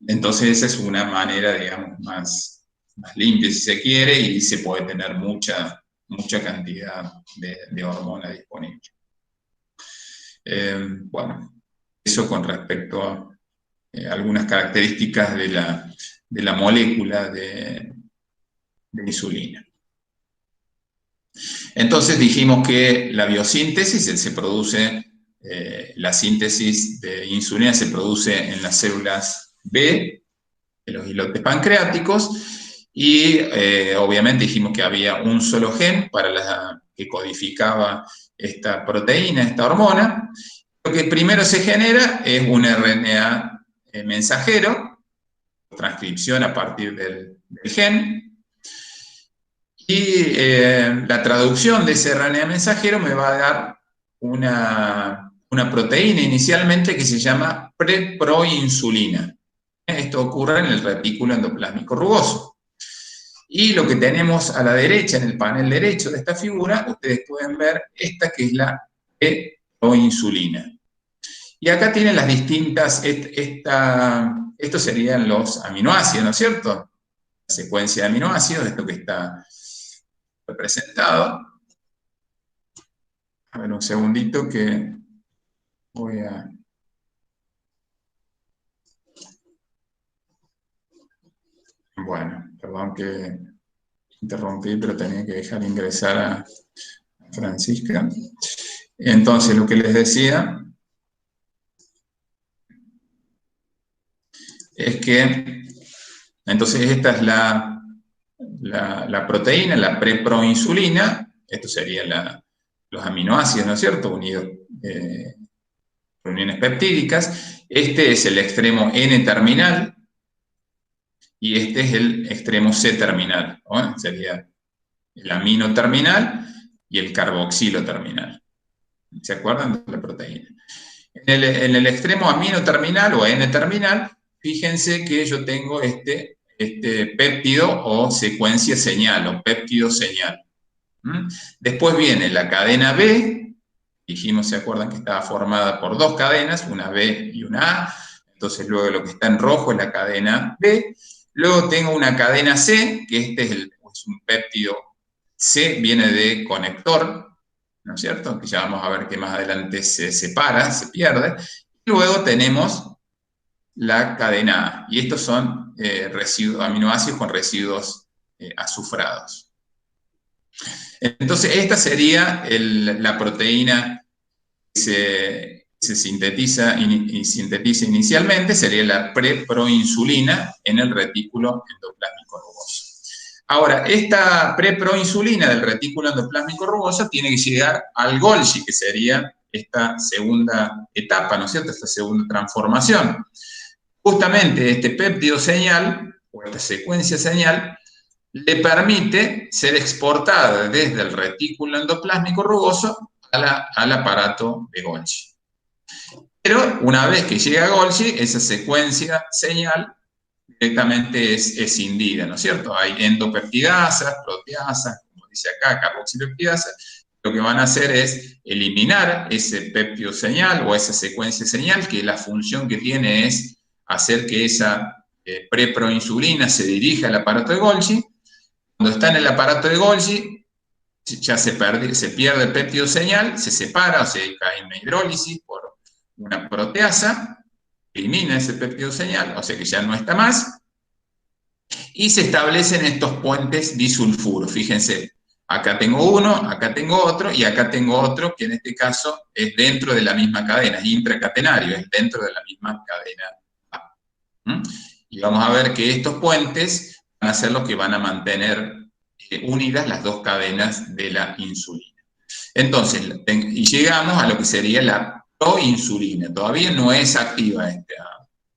Entonces esa es una manera, digamos, más limpia si se quiere, y se puede tener mucha cantidad de hormona disponible. Bueno, eso con respecto a algunas características de la molécula de insulina. Entonces dijimos que la biosíntesis se produce, la síntesis de insulina se produce en las células B, de los islotes pancreáticos, y obviamente dijimos que había un solo gen que codificaba esta proteína, esta hormona. Lo que primero se genera es un RNA mensajero, transcripción a partir del gen, y la traducción de ese RNA mensajero me va a dar una proteína inicialmente que se llama preproinsulina. Esto ocurre en el retículo endoplásmico rugoso. Y lo que tenemos a la derecha, en el panel derecho de esta figura, ustedes pueden ver esta que es la preproinsulina. Y acá tienen las distintas, estos serían los aminoácidos, ¿no es cierto? La secuencia de aminoácidos, esto que está representado. A ver, un segundito que voy a... Bueno, perdón que interrumpí, pero tenía que dejar ingresar a Francisca. Entonces, lo que les decía es que, entonces esta es la proteína, la preproinsulina, esto serían los aminoácidos, ¿no es cierto?, unidos por uniones peptídicas. Este es el extremo N-terminal, y este es el extremo C-terminal, ¿no? Sería el amino terminal y el carboxilo terminal. ¿Se acuerdan de la proteína? En el extremo amino terminal o N-terminal, fíjense que yo tengo este péptido o secuencia señal, o péptido señal. Después viene la cadena B, dijimos, ¿se acuerdan que estaba formada por dos cadenas, una B y una A? Entonces luego lo que está en rojo es la cadena B. Luego tengo una cadena C, que este es un péptido C, viene de conector, ¿no es cierto? Que ya vamos a ver que más adelante se separa, se pierde. Y luego tenemos la cadena A, y estos son aminoácidos con residuos azufrados. Entonces, esta sería la proteína que se sintetiza inicialmente, sería la preproinsulina en el retículo endoplásmico rugoso. Ahora, esta preproinsulina del retículo endoplásmico rugoso tiene que llegar al Golgi, que sería esta segunda etapa, ¿no es cierto?, esta segunda transformación. Justamente este péptido señal, o esta secuencia señal, le permite ser exportada desde el retículo endoplásmico rugoso al aparato de Golgi. Pero una vez que llega a Golgi, esa secuencia señal directamente es escindida, ¿no es cierto? Hay endopeptidasas, proteasas, como dice acá, carboxilipeptidasas. Lo que van a hacer es eliminar ese péptido señal o esa secuencia señal, que la función que tiene es hacer que esa preproinsulina se dirija al aparato de Golgi. Cuando está en el aparato de Golgi, ya se pierde el péptido señal, se separa, o sea, cae en una hidrólisis por una proteasa, elimina ese péptido señal, o sea que ya no está más, y se establecen estos puentes disulfuros. Fíjense, acá tengo uno, acá tengo otro, y acá tengo otro, que en este caso es dentro de la misma cadena, es intracatenario, es dentro de la misma cadena A. Y vamos a ver que estos puentes van a ser los que van a mantener unidas las dos cadenas de la insulina. Entonces, y llegamos a lo que sería la proinsulina. Todavía no es activa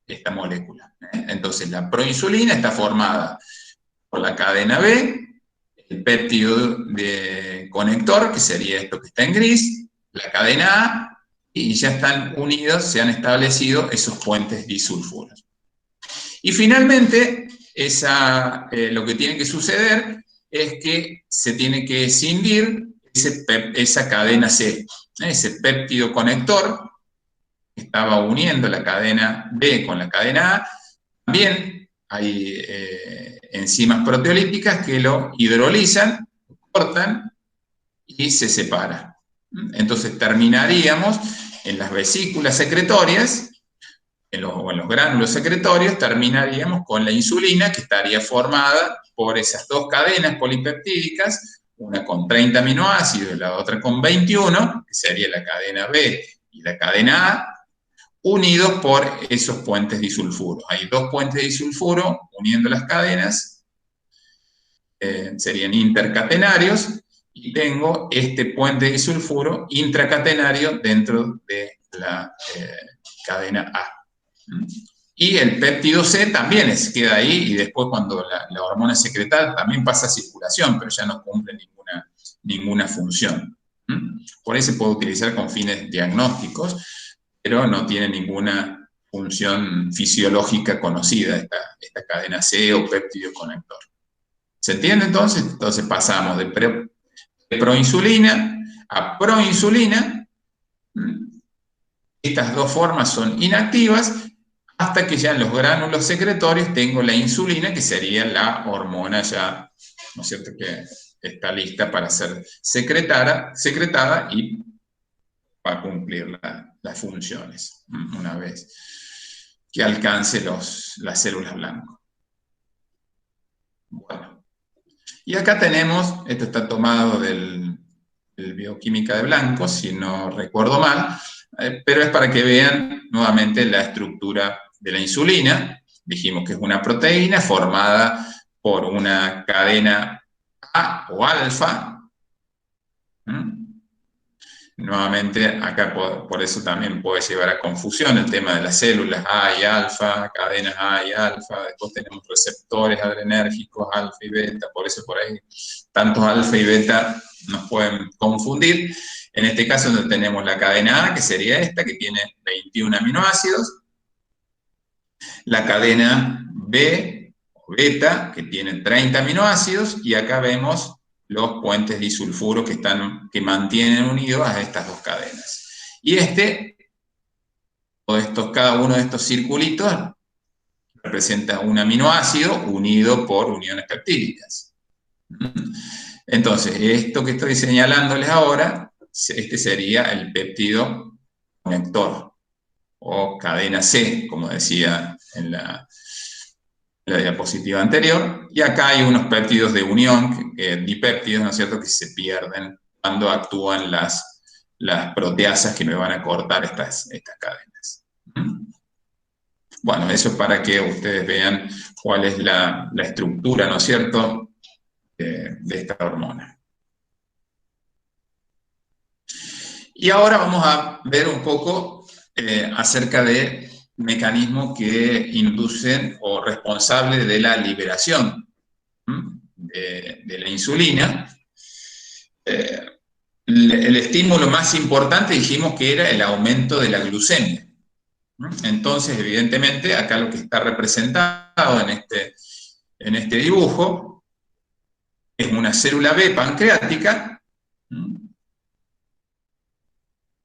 esta molécula. Entonces, la proinsulina está formada por la cadena B, el péptido de conector, que sería esto que está en gris, la cadena A, y ya están unidos, se han establecido esos puentes disulfuros. Y finalmente, lo que tiene que suceder es que se tiene que escindir esa cadena C, ese péptido conector que estaba uniendo la cadena B con la cadena A. También hay enzimas proteolíticas que lo hidrolizan, lo cortan y se separa. Entonces terminaríamos en las vesículas secretorias, o en los gránulos secretorios, terminaríamos con la insulina, que estaría formada por esas dos cadenas polipeptídicas, una con 30 aminoácidos y la otra con 21, que sería la cadena B y la cadena A, unidos por esos puentes disulfuro. Hay dos puentes disulfuro uniendo las cadenas, serían intercatenarios, y tengo este puente disulfuro intracatenario dentro de la cadena A. Y el péptido C también queda ahí, y después cuando la hormona es secretada también pasa a circulación, pero ya no cumple ninguna función. Por eso se puede utilizar con fines diagnósticos, pero no tiene ninguna función fisiológica conocida esta cadena C o péptido conector. ¿Se entiende entonces? Entonces pasamos de proinsulina a proinsulina. Estas dos formas son inactivas hasta que ya en los gránulos secretorios tengo la insulina, que sería la hormona ya, ¿no es cierto?, que está lista para ser secretada y para cumplir las funciones una vez que alcance las células blancas. Bueno, y acá tenemos, esto está tomado del Bioquímica de Blanco, si no recuerdo mal, pero es para que vean nuevamente la estructura de la insulina. Dijimos que es una proteína formada por una cadena A o alfa. Nuevamente, acá por eso también puede llevar a confusión el tema de las células A y alfa, cadenas A y alfa. Después tenemos receptores adrenérgicos, alfa y beta, por eso por ahí tantos alfa y beta nos pueden confundir. En este caso donde tenemos la cadena A, que sería esta, que tiene 21 aminoácidos. La cadena B o beta, que tiene 30 aminoácidos. Y acá vemos los puentes disulfuro que mantienen unidos a estas dos cadenas. Y cada uno de estos circulitos representa un aminoácido unido por uniones peptídicas. Entonces, esto que estoy señalándoles ahora, este sería el péptido conector, o cadena C, como decía en la diapositiva anterior, y acá hay unos péptidos de unión, dipéptidos, ¿no es cierto?, que se pierden cuando actúan las proteasas que me van a cortar estas cadenas. Bueno, eso es para que ustedes vean cuál es la estructura, ¿no es cierto?, de esta hormona. Y ahora vamos a ver un poco acerca de mecanismos que inducen o responsables de la liberación de la insulina. El estímulo más importante dijimos que era el aumento de la glucemia. Entonces, evidentemente, acá lo que está representado en este dibujo es una célula B pancreática.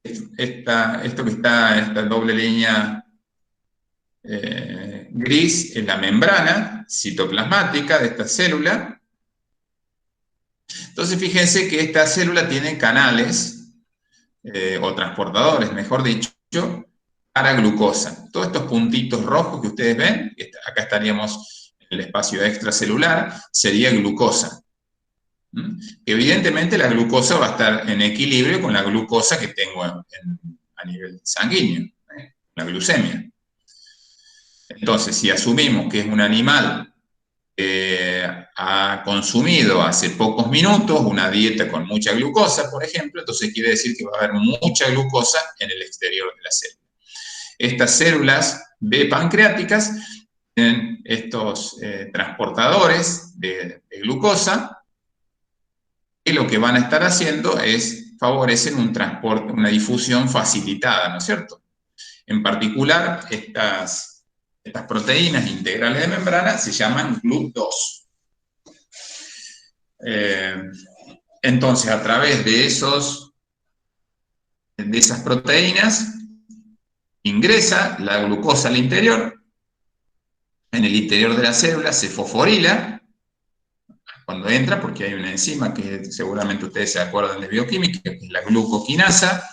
Esto que está, esta doble línea gris, es la membrana citoplasmática de esta célula. Entonces, fíjense que esta célula tiene canales, o transportadores, mejor dicho, para glucosa. Todos estos puntitos rojos que ustedes ven, acá estaríamos en el espacio extracelular, sería glucosa. Evidentemente la glucosa va a estar en equilibrio con la glucosa que tengo a nivel sanguíneo, la glucemia. Entonces, si asumimos que es un animal que ha consumido hace pocos minutos una dieta con mucha glucosa, por ejemplo, entonces quiere decir que va a haber mucha glucosa en el exterior de la célula. Estas células B pancreáticas tienen estos transportadores de glucosa, y lo que van a estar haciendo es favorecen un transporte, una difusión facilitada, ¿no es cierto? En particular, estas estas proteínas integrales de membrana se llaman GLUT2. Entonces, a través de esas proteínas, ingresa la glucosa al interior. En el interior de la célula se fosforila cuando entra, porque hay una enzima que seguramente ustedes se acuerdan de bioquímica, que es la glucoquinasa,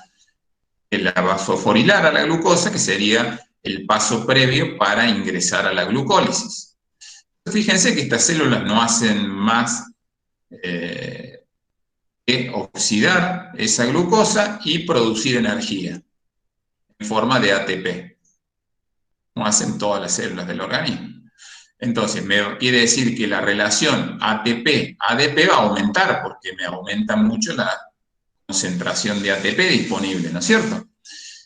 que la va a fosforilar a la glucosa, que sería el paso previo para ingresar a la glucólisis. Fíjense que estas células no hacen más que oxidar esa glucosa y producir energía en forma de ATP, como hacen todas las células del organismo. Entonces, quiere decir que la relación ATP-ADP va a aumentar, porque me aumenta mucho la concentración de ATP disponible, ¿no es cierto?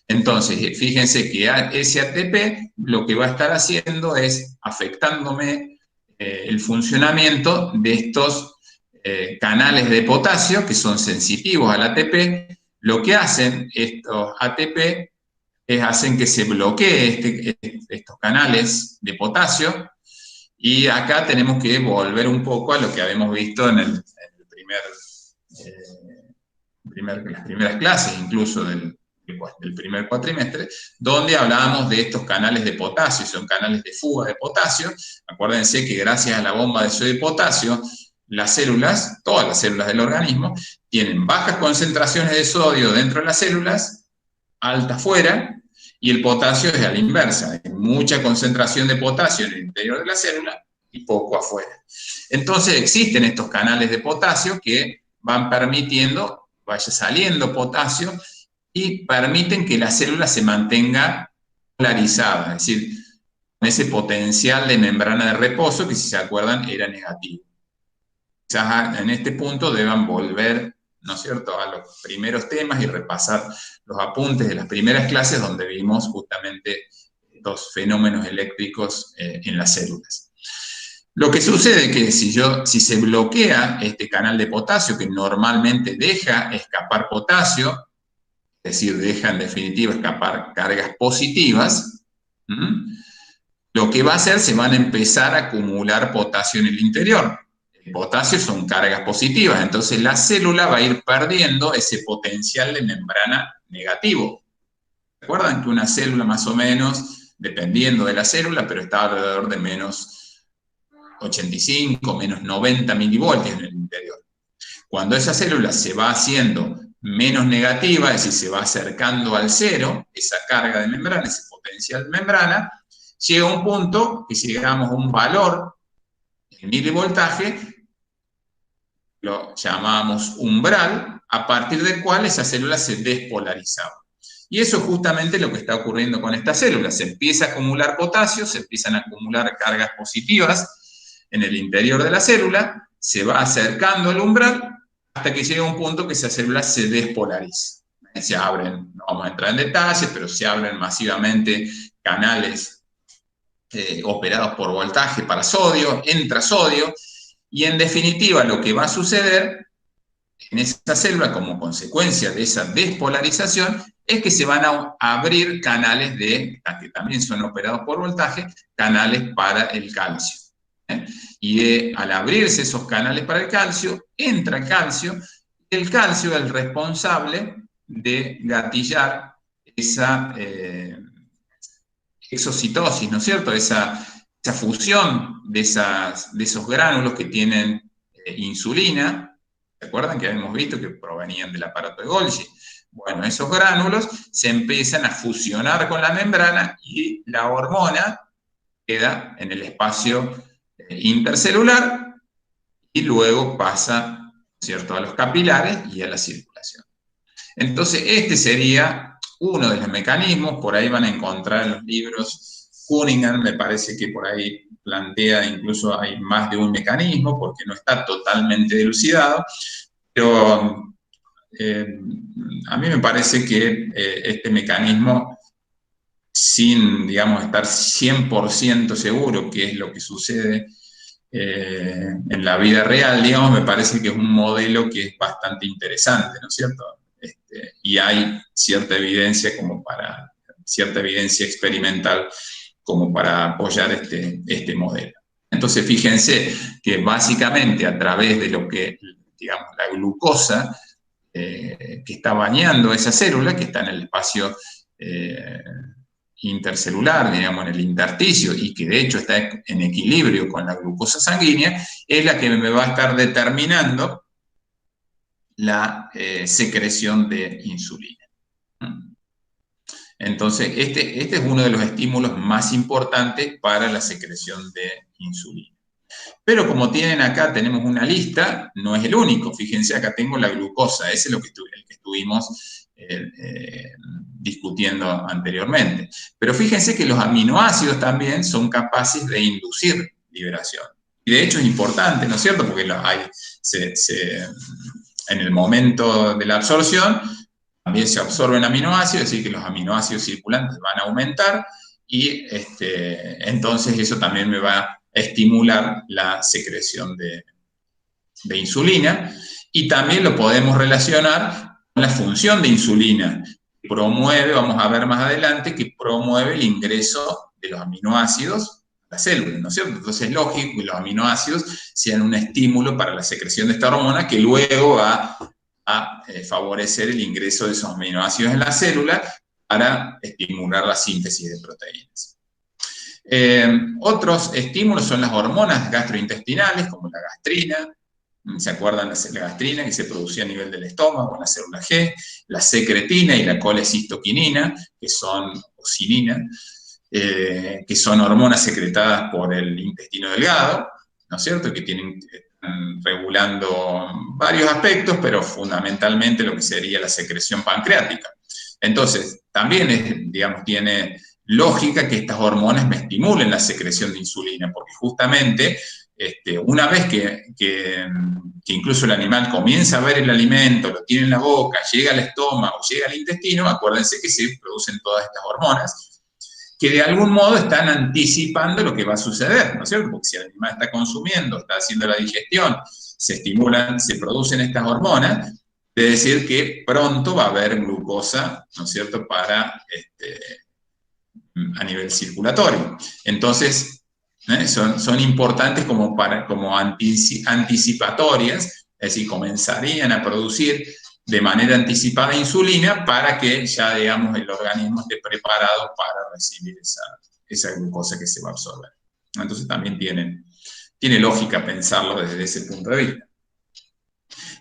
Entonces, fíjense que ese ATP lo que va a estar haciendo es afectándome el funcionamiento de estos canales de potasio, que son sensitivos al ATP. Lo que hacen estos ATP es hacen que se bloquee estos canales de potasio, y acá tenemos que volver un poco a lo que habíamos visto en las primeras clases, incluso del primer cuatrimestre, donde hablábamos de estos canales de potasio, son canales de fuga de potasio. Acuérdense que gracias a la bomba de sodio y potasio, las células, todas las células del organismo, tienen bajas concentraciones de sodio dentro de las células, alta afuera, y el potasio es a la inversa, hay mucha concentración de potasio en el interior de la célula y poco afuera. Entonces existen estos canales de potasio que van permitiendo, vaya saliendo potasio, y permiten que la célula se mantenga polarizada, es decir, con ese potencial de membrana de reposo que, si se acuerdan, era negativo. Quizás en este punto deban volver, ¿no es cierto?, a los primeros temas y repasar los apuntes de las primeras clases donde vimos justamente estos fenómenos eléctricos en las células. Lo que sucede es que si se bloquea este canal de potasio, que normalmente deja escapar potasio, es decir, deja en definitiva escapar cargas positivas, lo que va a hacer, se van a empezar a acumular potasio en el interior. El potasio son cargas positivas, entonces la célula va a ir perdiendo ese potencial de membrana negativo. ¿Recuerdan que una célula más o menos, dependiendo de la célula, pero está alrededor de menos 85, menos 90 milivoltios en el interior? Cuando esa célula se va haciendo menos negativa, es decir, se va acercando al cero, esa carga de membrana, ese potencial de membrana, llega a un punto que, si llegamos a un valor en milivoltaje, lo llamamos umbral, a partir del cual esa célula se despolarizaba. Y eso es justamente lo que está ocurriendo con esta célula. Se empieza a acumular potasio, se empiezan a acumular cargas positivas en el interior de la célula, se va acercando al umbral, hasta que llega un punto que esa célula se despolariza. Se abren, no vamos a entrar en detalles, pero se abren masivamente canales operados por voltaje para sodio, entra sodio, y en definitiva lo que va a suceder en esa célula como consecuencia de esa despolarización es que se van a abrir canales que también son operados por voltaje, canales para el calcio. Y al abrirse esos canales para el calcio, entra calcio, y el calcio es el responsable de gatillar esa exocitosis, ¿no es cierto? Esa fusión de esos gránulos que tienen insulina. ¿Se acuerdan que habíamos visto que provenían del aparato de Golgi? Bueno, esos gránulos se empiezan a fusionar con la membrana y la hormona queda en el espacio intercelular y luego pasa, ¿cierto?, a los capilares y a la circulación. Entonces, este sería uno de los mecanismos. Por ahí van a encontrar en los libros, Cunningham me parece que por ahí plantea, incluso hay más de un mecanismo, porque no está totalmente dilucidado, pero a mí me parece que este mecanismo, sin, digamos, estar 100% seguro qué es lo que sucede en la vida real, digamos, me parece que es un modelo que es bastante interesante, ¿no es cierto? Y hay cierta evidencia experimental como para apoyar este modelo. Entonces, fíjense que básicamente a través de lo que, digamos, la glucosa que está bañando esa célula, que está en el espacio intercelular, digamos, en el intersticio, y que de hecho está en equilibrio con la glucosa sanguínea, es la que me va a estar determinando la secreción de insulina. Entonces, este es uno de los estímulos más importantes para la secreción de insulina. Pero como tienen acá, tenemos una lista, no es el único. Fíjense, acá tengo la glucosa, ese es el que estuvimos discutiendo anteriormente. Pero fíjense que los aminoácidos también son capaces de inducir liberación. Y de hecho es importante, ¿no es cierto? Porque en el momento de la absorción también se absorben aminoácidos, es decir, que los aminoácidos circulantes van a aumentar y entonces eso también me va a estimular la secreción de insulina, y también lo podemos relacionar con la función de insulina. Promueve, vamos a ver más adelante, que promueve el ingreso de los aminoácidos a la célula, ¿no es cierto? Entonces es lógico que los aminoácidos sean un estímulo para la secreción de esta hormona, que luego va a favorecer el ingreso de esos aminoácidos en la célula para estimular la síntesis de proteínas. Otros estímulos son las hormonas gastrointestinales, como la gastrina. ¿Se acuerdan la gastrina que se producía a nivel del estómago, en la célula G? La secretina y la colecistoquinina, que son, o cinina, que son hormonas secretadas por el intestino delgado, ¿no es cierto? Que están regulando varios aspectos, pero fundamentalmente lo que sería la secreción pancreática. Entonces, también, digamos, tiene lógica que estas hormonas me estimulen la secreción de insulina, porque justamente una vez que incluso el animal comienza a ver el alimento, lo tiene en la boca, llega al estómago, llega al intestino, acuérdense que se producen todas estas hormonas que de algún modo están anticipando lo que va a suceder, ¿no es cierto? Porque si el animal está consumiendo, está haciendo la digestión, se estimulan, se producen estas hormonas, de decir que pronto va a haber glucosa, ¿no es cierto?, para a nivel circulatorio. Entonces, son importantes como anticipatorias, es decir, comenzarían a producir de manera anticipada insulina para que ya, digamos, el organismo esté preparado para recibir esa glucosa que se va a absorber. Entonces también tiene lógica pensarlo desde ese punto de vista.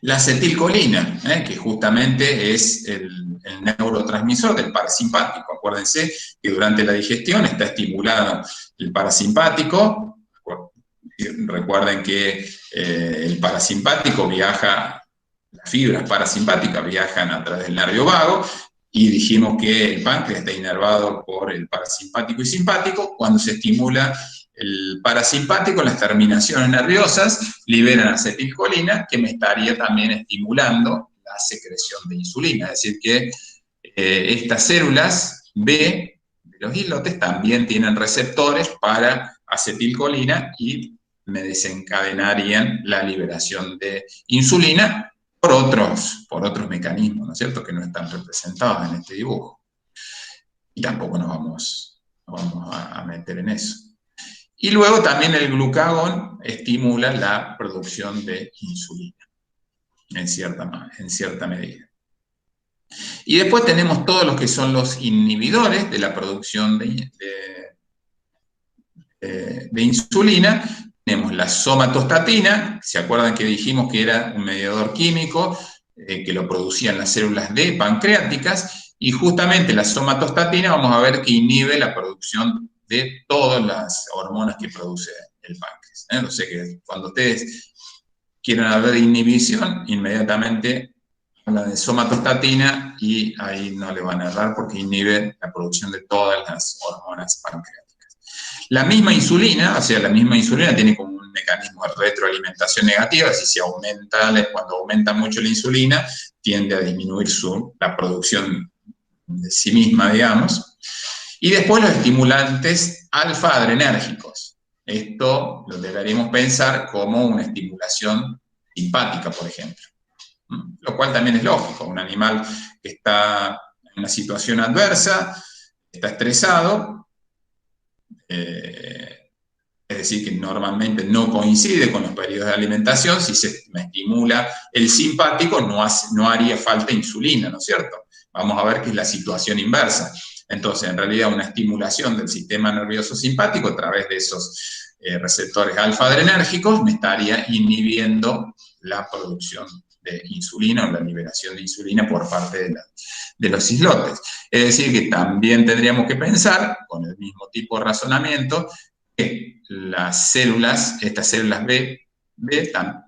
La acetilcolina, que justamente es el neurotransmisor del parasimpático. Acuérdense que durante la digestión está estimulado el parasimpático. Recuerden que el parasimpático viaja, las fibras parasimpáticas viajan a través del nervio vago, y dijimos que el páncreas está inervado por el parasimpático y simpático. Cuando se estimula el parasimpático, las terminaciones nerviosas liberan acetilcolina, que me estaría también estimulando la secreción de insulina. Es decir, que estas células B de los islotes también tienen receptores para acetilcolina y me desencadenarían la liberación de insulina por otros mecanismos, ¿no es cierto?, que no están representados en este dibujo. Y tampoco nos vamos a meter en eso. Y luego también el glucagón estimula la producción de insulina, en cierta medida. Y después tenemos todos los que son los inhibidores de la producción de insulina. Tenemos la somatostatina, ¿se acuerdan que dijimos que era un mediador químico que lo producían las células D pancreáticas? Y justamente la somatostatina vamos a ver que inhibe la producción de todas las hormonas que produce el páncreas. Entonces, que cuando ustedes quieran hablar de inhibición, inmediatamente hablan de somatostatina y ahí no le van a errar porque inhibe la producción de todas las hormonas pancreáticas. La misma insulina, o sea, la misma insulina tiene como un mecanismo de retroalimentación negativa, si se aumenta, cuando aumenta mucho la insulina, tiende a disminuir la producción de sí misma, digamos. Y después los estimulantes alfa-adrenérgicos. Esto lo deberíamos pensar como una estimulación simpática, por ejemplo. Lo cual también es lógico. Un animal que está en una situación adversa, está estresado, es decir, que normalmente no coincide con los periodos de alimentación. Si se me estimula el simpático, no haría falta insulina, ¿no es cierto? Vamos a ver que es la situación inversa. Entonces, en realidad, una estimulación del sistema nervioso simpático a través de esos receptores alfa-adrenérgicos me estaría inhibiendo la producción de insulina o la liberación de insulina por parte de los islotes. Es decir, que también tendríamos que pensar, con el mismo tipo de razonamiento, que las células, estas células B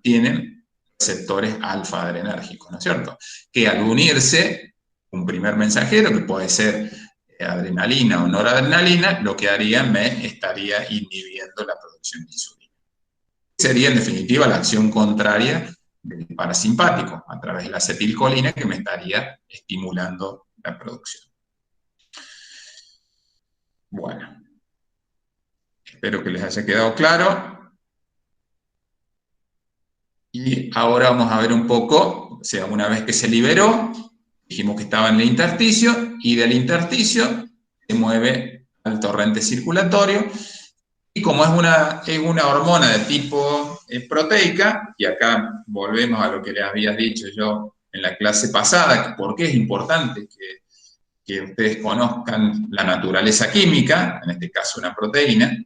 tienen receptores alfa-adrenérgicos, ¿no es cierto? Que al unirse, un primer mensajero, que puede ser adrenalina o noradrenalina, lo que haría, me estaría inhibiendo la producción de insulina. Sería, en definitiva, la acción contraria del parasimpático, a través de la acetilcolina, que me estaría estimulando la producción. Bueno, espero que les haya quedado claro. Y ahora vamos a ver un poco, o sea, una vez que se liberó, dijimos que estaba en el intersticio, y del intersticio se mueve al torrente circulatorio, y como es una hormona de tipo proteica, y acá volvemos a lo que les había dicho yo en la clase pasada, que por qué es importante que ustedes conozcan la naturaleza química, en este caso una proteína,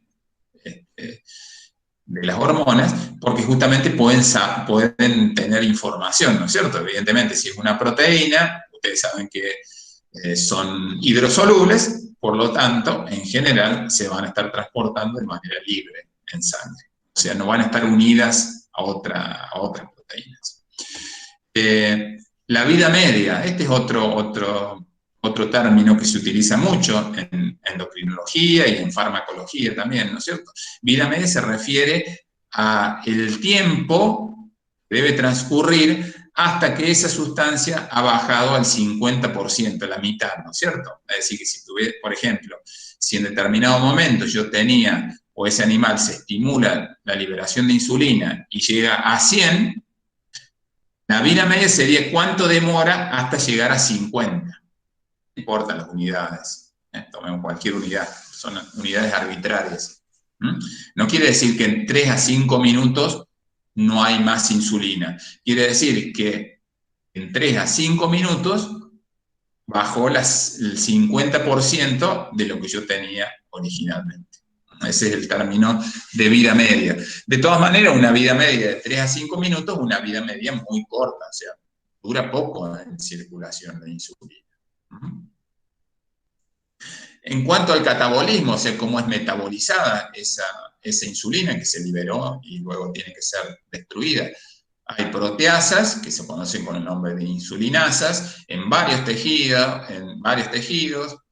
de las hormonas, porque justamente pueden tener información, ¿no es cierto? Evidentemente, si es una proteína, ustedes saben que son hidrosolubles, por lo tanto, en general, se van a estar transportando de manera libre en sangre. O sea, no van a estar unidas a otras proteínas. La vida media, este es otro término que se utiliza mucho en endocrinología y en farmacología también, ¿no es cierto? Vida media se refiere a el tiempo que debe transcurrir hasta que esa sustancia ha bajado al 50%, la mitad, ¿no es cierto? Es decir, que si tuviera, por ejemplo, si en determinado momento yo tenía, o ese animal se estimula la liberación de insulina y llega a 100, la vida media sería cuánto demora hasta llegar a 50. No importan las unidades, tomemos cualquier unidad, son unidades arbitrarias. No quiere decir que en 3 a 5 minutos no hay más insulina. Quiere decir que en 3 a 5 minutos bajó el 50% de lo que yo tenía originalmente. Ese es el término de vida media. De todas maneras, una vida media de 3 a 5 minutos, una vida media muy corta, o sea, dura poco en circulación de insulina. En cuanto al catabolismo, o sea, cómo es metabolizada esa insulina que se liberó y luego tiene que ser destruida. Hay proteasas, que se conocen con el nombre de insulinasas, en varios tejidos,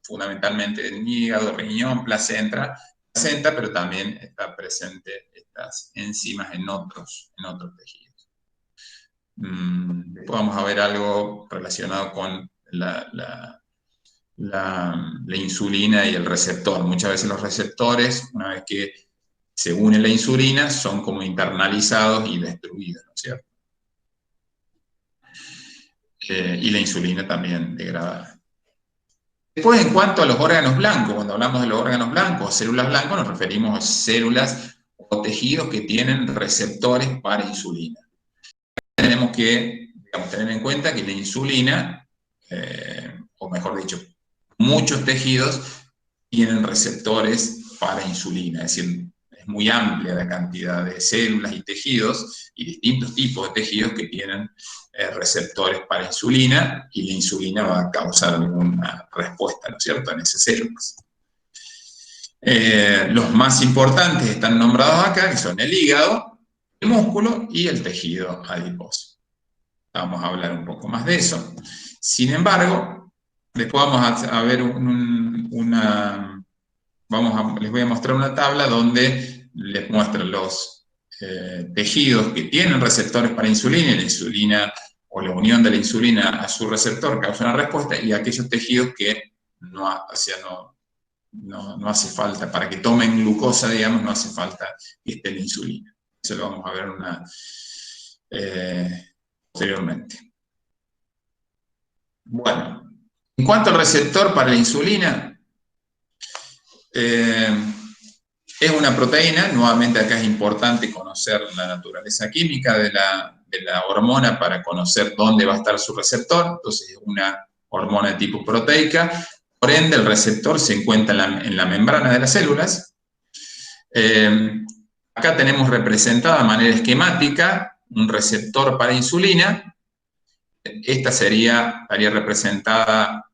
fundamentalmente en hígado, riñón, placenta, pero también está presente estas enzimas en otros tejidos. Después vamos a ver algo relacionado con la insulina y el receptor. Muchas veces los receptores, una vez que se une la insulina, son como internalizados y destruidos, ¿no es cierto? Y la insulina también degradada. Después, en cuanto a los órganos blancos, cuando hablamos de los órganos blancos, células blancas, nos referimos a células o tejidos que tienen receptores para insulina. Tenemos que, digamos, tener en cuenta que la insulina, o mejor dicho, muchos tejidos tienen receptores para insulina, es decir, es muy amplia la cantidad de células y tejidos y distintos tipos de tejidos que tienen receptores para insulina, y la insulina va a causar alguna respuesta, ¿no es cierto?, en esas células. Los más importantes están nombrados acá, que son el hígado, el músculo y el tejido adiposo. Vamos a hablar un poco más de eso. Sin embargo, después vamos a ver les voy a mostrar una tabla donde les muestro los tejidos que tienen receptores para insulina, y la insulina o la unión de la insulina a su receptor causa una respuesta, y aquellos tejidos que no hace falta, para que tomen glucosa, digamos, no hace falta que esté la insulina. Eso lo vamos a ver posteriormente. Bueno, en cuanto al receptor para la insulina, Es una proteína, nuevamente acá es importante conocer la naturaleza química de la hormona para conocer dónde va a estar su receptor. Entonces es una hormona de tipo proteica, por ende el receptor se encuentra en la membrana de las células. Acá tenemos representada de manera esquemática un receptor para insulina. Esta estaría representada,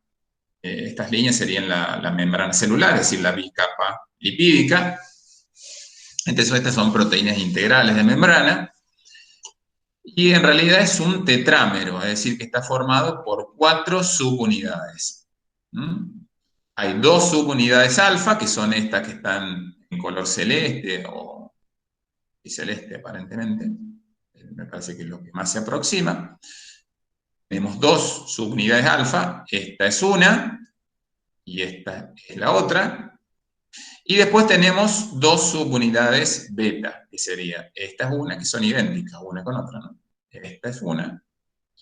estas líneas serían la membrana celular, es decir, la bicapa lipídica. Entonces estas son proteínas integrales de membrana. Y en realidad es un tetrámero, es decir, que está formado por 4 subunidades. Hay 2 subunidades alfa, que son estas que están en color celeste o celeste aparentemente. Me parece que es lo que más se aproxima. Tenemos 2 subunidades alfa, esta es una y esta es la otra. Y después tenemos 2 subunidades beta, que sería, esta es una, que son idénticas una con otra, ¿no? Esta es una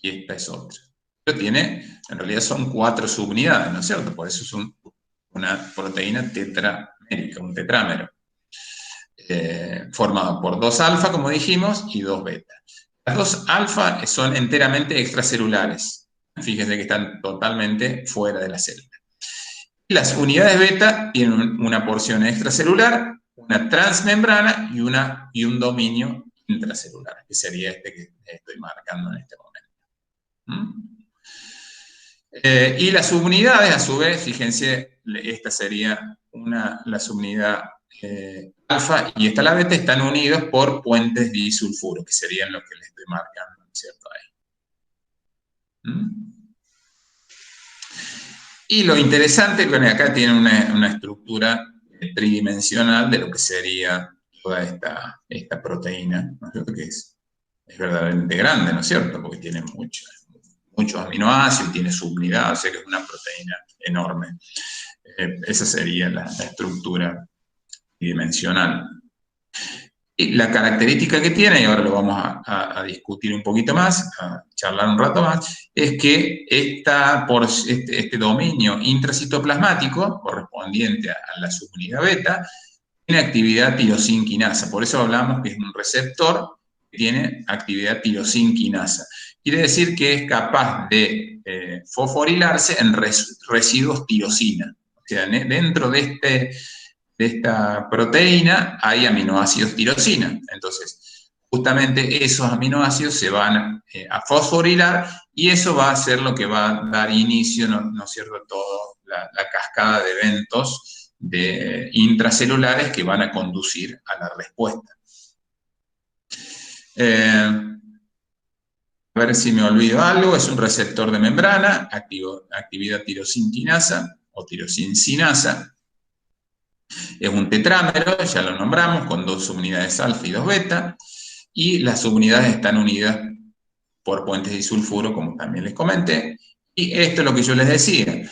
y esta es otra. Pero tiene, en realidad son 4 subunidades, ¿no es cierto? Por eso es una proteína tetramérica, un tetrámero. Formado por 2 alfa, como dijimos, y 2 beta. Las 2 alfa son enteramente extracelulares. Fíjense que están totalmente fuera de la célula. Y las unidades beta tienen una porción extracelular, una transmembrana y un dominio intracelular, que sería este que estoy marcando en este momento. Y las subunidades, a su vez, fíjense, esta sería la subunidad alfa y esta la beta, están unidos por puentes disulfuro, que serían los que les estoy marcando, ¿cierto? Ahí. Y lo interesante es que acá tiene una estructura tridimensional de lo que sería toda esta proteína, ¿no es cierto? Que es verdaderamente grande, ¿no es cierto? Porque tiene muchos aminoácidos, tiene subunidades, o sea que es una proteína enorme. Esa sería la estructura tridimensional. Y la característica que tiene, y ahora lo vamos a discutir un poquito más, a charlar un rato más, es que este dominio intracitoplasmático, correspondiente a la subunidad beta, tiene actividad tirosinquinasa. Por eso hablamos que es un receptor que tiene actividad tirosinquinasa. Quiere decir que es capaz de fosforilarse en residuos tirosina. O sea, dentro de esta proteína hay aminoácidos tirosina. Entonces, justamente esos aminoácidos se van a fosforilar y eso va a ser lo que va a dar inicio, ¿no es cierto?, a toda la cascada de eventos intracelulares que van a conducir a la respuesta. A ver si me olvido algo, es un receptor de membrana, actividad tirosinquinasa o tirosincinasa. Es un tetrámero, ya lo nombramos, con 2 subunidades alfa y 2 beta, y las subunidades están unidas por puentes disulfuro, como también les comenté, y esto es lo que yo les decía.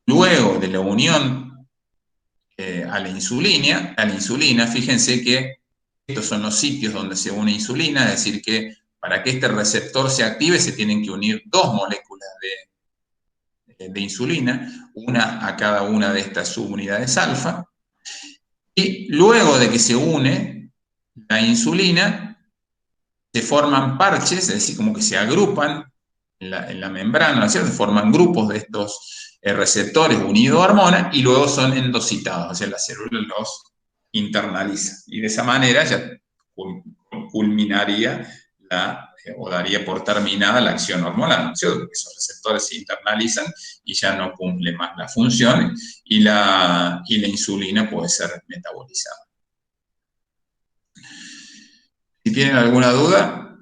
Luego de la unión a la insulina, fíjense que estos son los sitios donde se une insulina, es decir que para que este receptor se active se tienen que unir 2 moléculas de insulina, una a cada una de estas subunidades alfa. Y luego de que se une la insulina, se forman parches, es decir, como que se agrupan en la membrana, ¿no es cierto? Forman grupos de estos receptores unidos a hormona y luego son endocitados, o sea, la célula los internaliza. Y de esa manera ya culminaría o daría por terminada la acción hormonal, ¿no es cierto? Porque esos receptores se internalizan y ya no cumplen más la función y la insulina puede ser metabolizada. Si tienen alguna duda,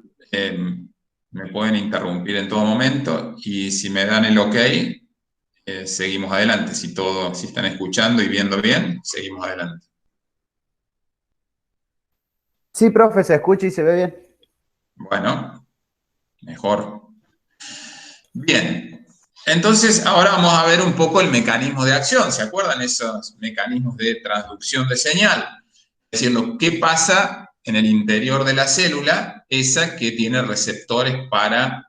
me pueden interrumpir en todo momento y si me dan el ok, seguimos adelante. Si están escuchando y viendo bien, seguimos adelante. Sí, profe, se escucha y se ve bien. Bueno, mejor. Bien, entonces ahora vamos a ver un poco el mecanismo de acción. ¿Se acuerdan esos mecanismos de transducción de señal? Es decir, ¿qué pasa en el interior de la célula, esa que tiene receptores para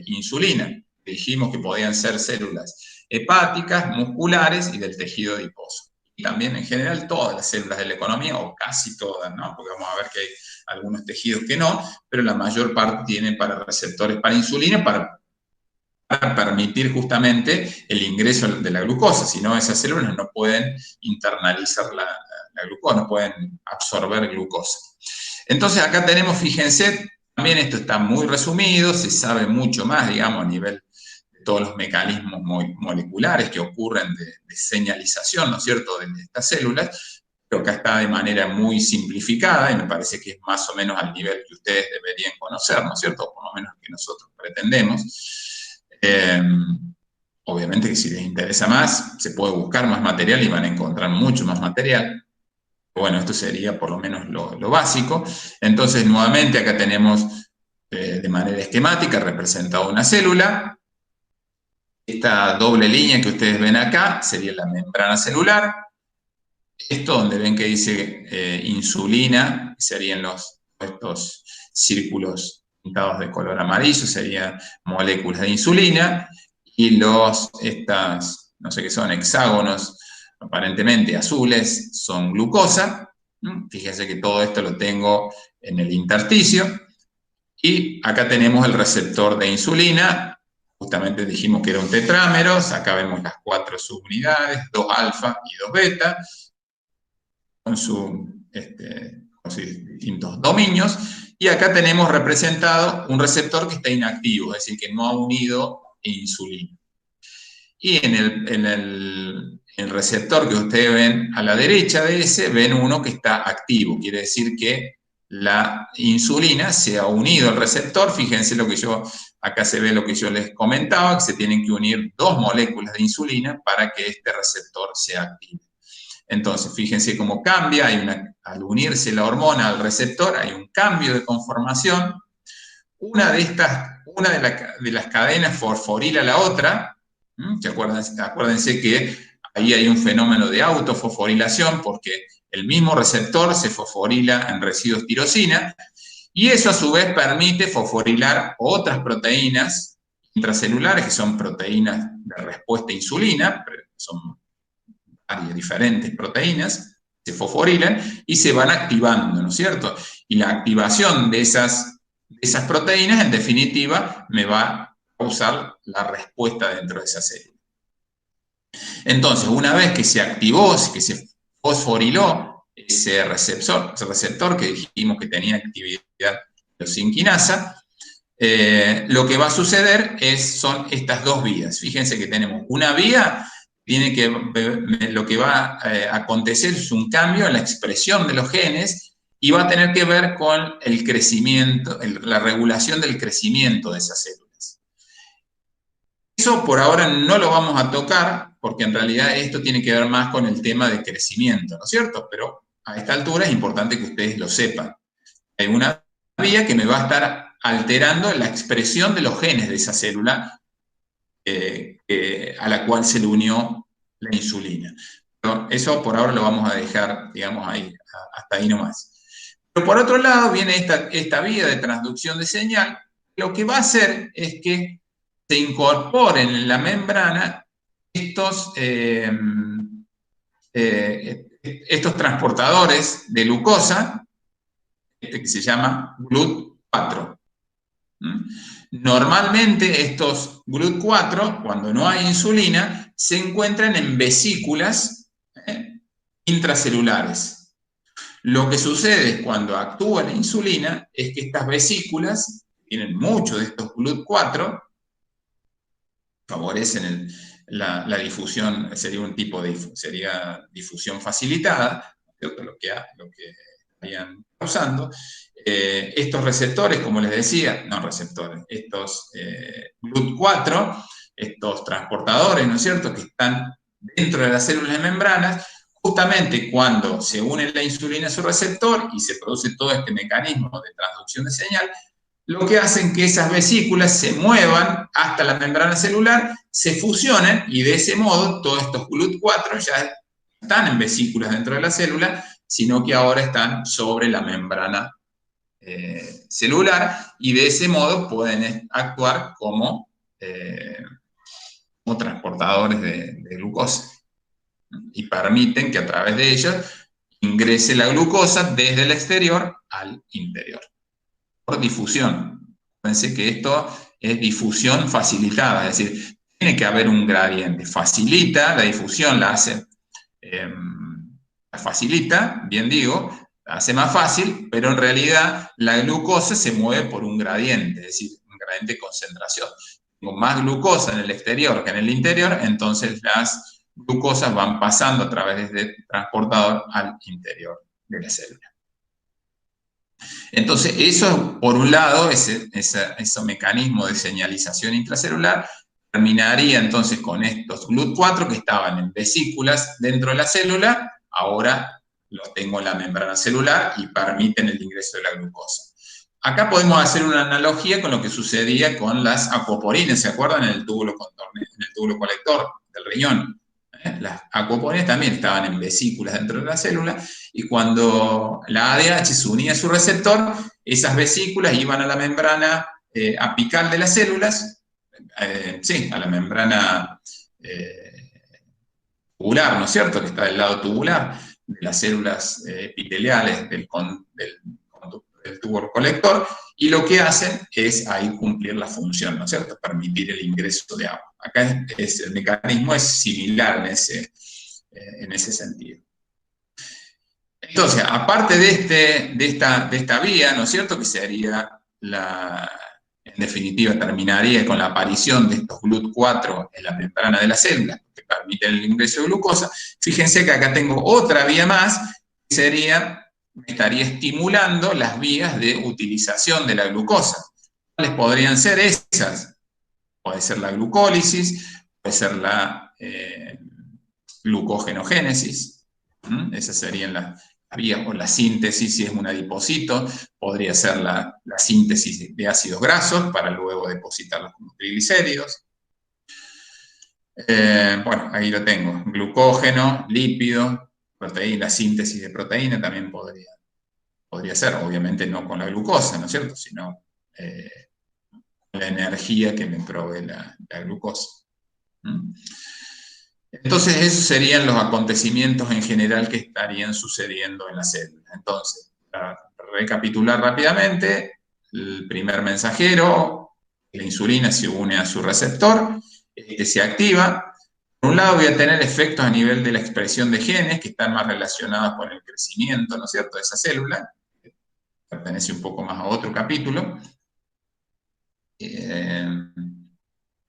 insulina? Dijimos que podían ser células hepáticas, musculares y del tejido adiposo. y también en general todas las células de la economía, o casi todas, ¿no? Porque vamos a ver que hay algunos tejidos que no, pero la mayor parte tienen para receptores para insulina, para permitir justamente el ingreso de la glucosa, si no esas células no pueden internalizar la glucosa, no pueden absorber glucosa. Entonces acá tenemos, fíjense, también esto está muy resumido, se sabe mucho más, digamos, a nivel de todos los mecanismos moleculares que ocurren de señalización, ¿no es cierto?, de estas células, pero acá está de manera muy simplificada y me parece que es más o menos al nivel que ustedes deberían conocer, ¿no es cierto?, o por lo menos que nosotros pretendemos. Obviamente que si les interesa más, se puede buscar más material y van a encontrar mucho más material. Bueno, esto sería por lo menos lo básico. Entonces, nuevamente, acá tenemos de manera esquemática representada una célula. Esta doble línea que ustedes ven acá sería la membrana celular. Esto donde ven que dice insulina, serían estos círculos pintados de color amarillo, serían moléculas de insulina, y estas, no sé qué son, hexágonos aparentemente azules, son glucosa. Fíjense que todo esto lo tengo en el intersticio. Y acá tenemos el receptor de insulina. Justamente dijimos que era un tetrámero. Acá vemos las 4 subunidades, 2 alfa y 2 beta, con sus distintos dominios. Y acá tenemos representado un receptor que está inactivo, es decir, que no ha unido insulina. Y en el receptor que ustedes ven a la derecha de ese, ven uno que está activo. Quiere decir que la insulina se ha unido al receptor. Fíjense acá se ve lo que yo les comentaba, que se tienen que unir 2 moléculas de insulina para que este receptor se active. Entonces, fíjense cómo cambia, al unirse la hormona al receptor, hay un cambio de conformación. Una de las cadenas fosforila la otra. Acuérdense que ahí hay un fenómeno de autofosforilación porque el mismo receptor se fosforila en residuos tirosina y eso a su vez permite fosforilar otras proteínas intracelulares que son proteínas de respuesta a insulina, son varias diferentes proteínas, se fosforilan y se van activando, ¿no es cierto? Y la activación de esas proteínas, en definitiva, me va a causar la respuesta dentro de esa célula. Entonces, una vez que se activó, que se fosforiló ese receptor que dijimos que tenía actividad tirosina, lo que va a suceder son estas 2 vías. Fíjense que tenemos una vía, lo que va a acontecer es un cambio en la expresión de los genes y va a tener que ver con el crecimiento, la regulación del crecimiento de esas células. Eso por ahora no lo vamos a tocar, porque en realidad esto tiene que ver más con el tema de crecimiento, ¿no es cierto? Pero a esta altura es importante que ustedes lo sepan. Hay una vía que me va a estar alterando la expresión de los genes de esa célula a la cual se le unió la insulina. Pero eso por ahora lo vamos a dejar, digamos, hasta ahí nomás. Pero por otro lado viene esta vía de transducción de señal. Lo que va a hacer es que se incorporen en la membrana estos transportadores de glucosa, que se llama GLUT4. Normalmente estos GLUT4, cuando no hay insulina, se encuentran en vesículas intracelulares. Lo que sucede cuando actúa la insulina es que estas vesículas tienen mucho de estos GLUT4, favorecen la difusión, sería difusión facilitada, lo que estarían causando. Estos receptores, como les decía, estos GLUT4, estos transportadores, ¿no es cierto?, que están dentro de las células de membranas, justamente cuando se une la insulina a su receptor y se produce todo este mecanismo de transducción de señal, lo que hacen que esas vesículas se muevan hasta la membrana celular, se fusionen y de ese modo todos estos GLUT4 ya están en vesículas dentro de la célula, sino que ahora están sobre la membrana celular y de ese modo pueden actuar como transportadores de glucosa. y permiten que a través de ellos ingrese la glucosa desde el exterior al interior, por difusión. Pensé que esto es difusión facilitada, es decir, tiene que haber un gradiente. Facilita la difusión, la hace, la facilita, bien digo, la hace más fácil, pero en realidad la glucosa se mueve por un gradiente, es decir, un gradiente de concentración. Tengo más glucosa en el exterior que en el interior, entonces las glucosas van pasando a través del transportador al interior de la célula. Entonces, eso, por un lado, ese mecanismo de señalización intracelular terminaría entonces con estos GLUT4 que estaban en vesículas dentro de la célula, ahora los tengo en la membrana celular y permiten el ingreso de la glucosa. Acá podemos hacer una analogía con lo que sucedía con las acuoporinas, ¿se acuerdan? En el túbulo colector del riñón. Las acuoporinas también estaban en vesículas dentro de la célula, y cuando la ADH se unía a su receptor, esas vesículas iban a la membrana apical de las células, a la membrana tubular, ¿no es cierto?, que está del lado tubular de las células epiteliales del tubo colector, y lo que hacen es ahí cumplir la función, ¿no es cierto?, permitir el ingreso de agua. Acá el mecanismo es similar en ese sentido. Entonces, aparte de esta vía, ¿no es cierto?, que sería en definitiva terminaría con la aparición de estos GLUT4 en la membrana de la célula, que permiten el ingreso de glucosa. Fíjense que acá tengo otra vía más, que sería, me estaría estimulando las vías de utilización de la glucosa. ¿Cuáles podrían ser esas? Puede ser la glucólisis, puede ser la glucogenogénesis, esas serían las vías, o la síntesis si es un adipocito, podría ser la síntesis de ácidos grasos para luego depositarlos como triglicéridos. Bueno, ahí lo tengo, glucógeno, lípido, proteína, síntesis de proteína también podría ser, obviamente no con la glucosa, ¿no es cierto?, sino la energía que me provee la glucosa. Entonces, esos serían los acontecimientos en general que estarían sucediendo en la célula. Entonces, para recapitular rápidamente, el primer mensajero, la insulina, se une a su receptor, que se activa. Por un lado voy a tener efectos a nivel de la expresión de genes que están más relacionados con el crecimiento, ¿no es cierto?, de esa célula, que pertenece un poco más a otro capítulo, que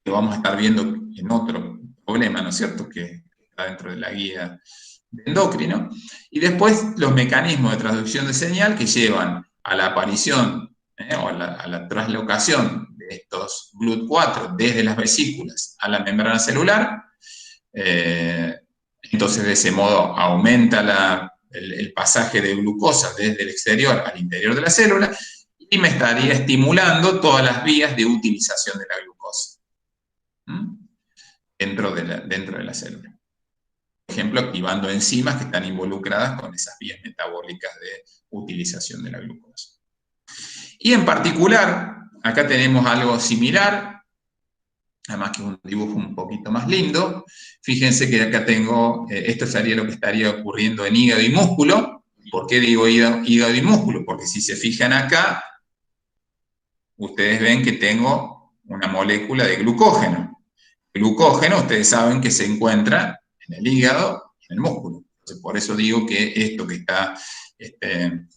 vamos a estar viendo en otro problema, ¿no es cierto?, que está dentro de la guía de endocrino. Y después los mecanismos de transducción de señal que llevan a la aparición o a la traslocación de estos GLUT4 desde las vesículas a la membrana celular. Entonces, de ese modo aumenta el pasaje de glucosa desde el exterior al interior de la célula, y me estaría estimulando todas las vías de utilización de la glucosa dentro de la célula. Por ejemplo, activando enzimas que están involucradas con esas vías metabólicas de utilización de la glucosa. Y en particular, acá tenemos algo similar, además que es un dibujo un poquito más lindo. Fíjense que acá tengo, esto sería lo que estaría ocurriendo en hígado y músculo. ¿Por qué digo hígado y músculo? Porque si se fijan acá, ustedes ven que tengo una molécula de glucógeno. Glucógeno, ustedes saben que se encuentra en el hígado y en el músculo. Entonces, por eso digo que esto que está, este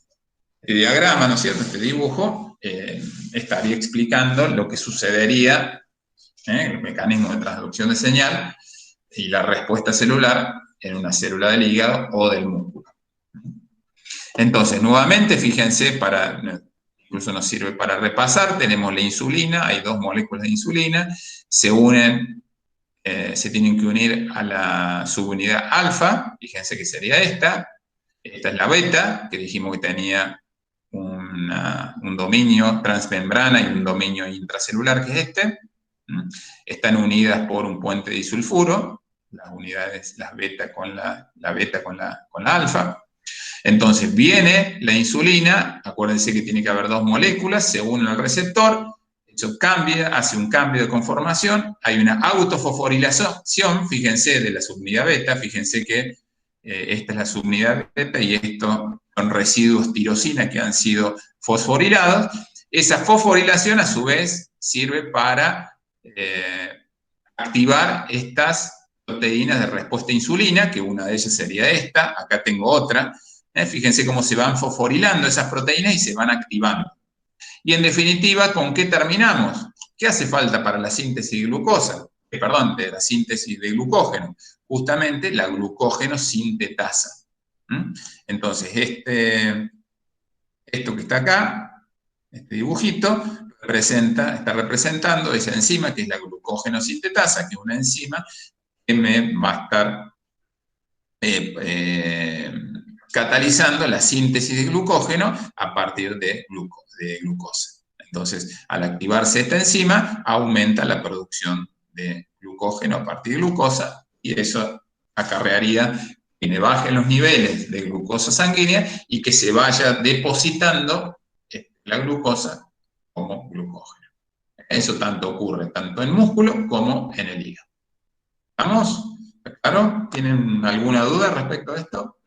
diagrama, ¿no es cierto?, este dibujo, estaría explicando lo que sucedería, el mecanismo de transducción de señal y la respuesta celular en una célula del hígado o del músculo. Entonces, nuevamente, fíjense, incluso nos sirve para repasar, tenemos la insulina, hay dos moléculas de insulina, se unen, se tienen que unir a la subunidad alfa, fíjense que sería esta es la beta, que dijimos que tenía un dominio transmembrana y un dominio intracelular, que es este. Están unidas por un puente disulfuro, las unidades, las beta con la beta con la alfa. Entonces viene la insulina, acuérdense que tiene que haber dos moléculas, se unen al receptor, Eso cambia, hace un cambio de conformación, hay una autofosforilación, fíjense, de la subunidad beta, fíjense que esta es la subunidad beta y estos son residuos tirosina que han sido fosforilados. Esa fosforilación, a su vez, sirve para activar estas proteínas de respuesta a insulina, que una de ellas sería esta, acá tengo otra. Fíjense cómo se van fosforilando esas proteínas y se van activando. Y en definitiva, ¿con qué terminamos? ¿Qué hace falta para la síntesis de glucosa? De la síntesis de glucógeno. Justamente la glucógeno sintetasa. Entonces, esto que está acá, este dibujito, está representando esa enzima que es la glucógeno sintetasa, que es una enzima que me va a estar catalizando la síntesis de glucógeno a partir de glucosa. Entonces, al activarse esta enzima, aumenta la producción de glucógeno a partir de glucosa y eso acarrearía que me bajen los niveles de glucosa sanguínea y que se vaya depositando la glucosa como glucógeno. Eso tanto ocurre tanto en músculo como en el hígado. ¿Estamos? ¿Claro? ¿Tienen alguna duda respecto a esto?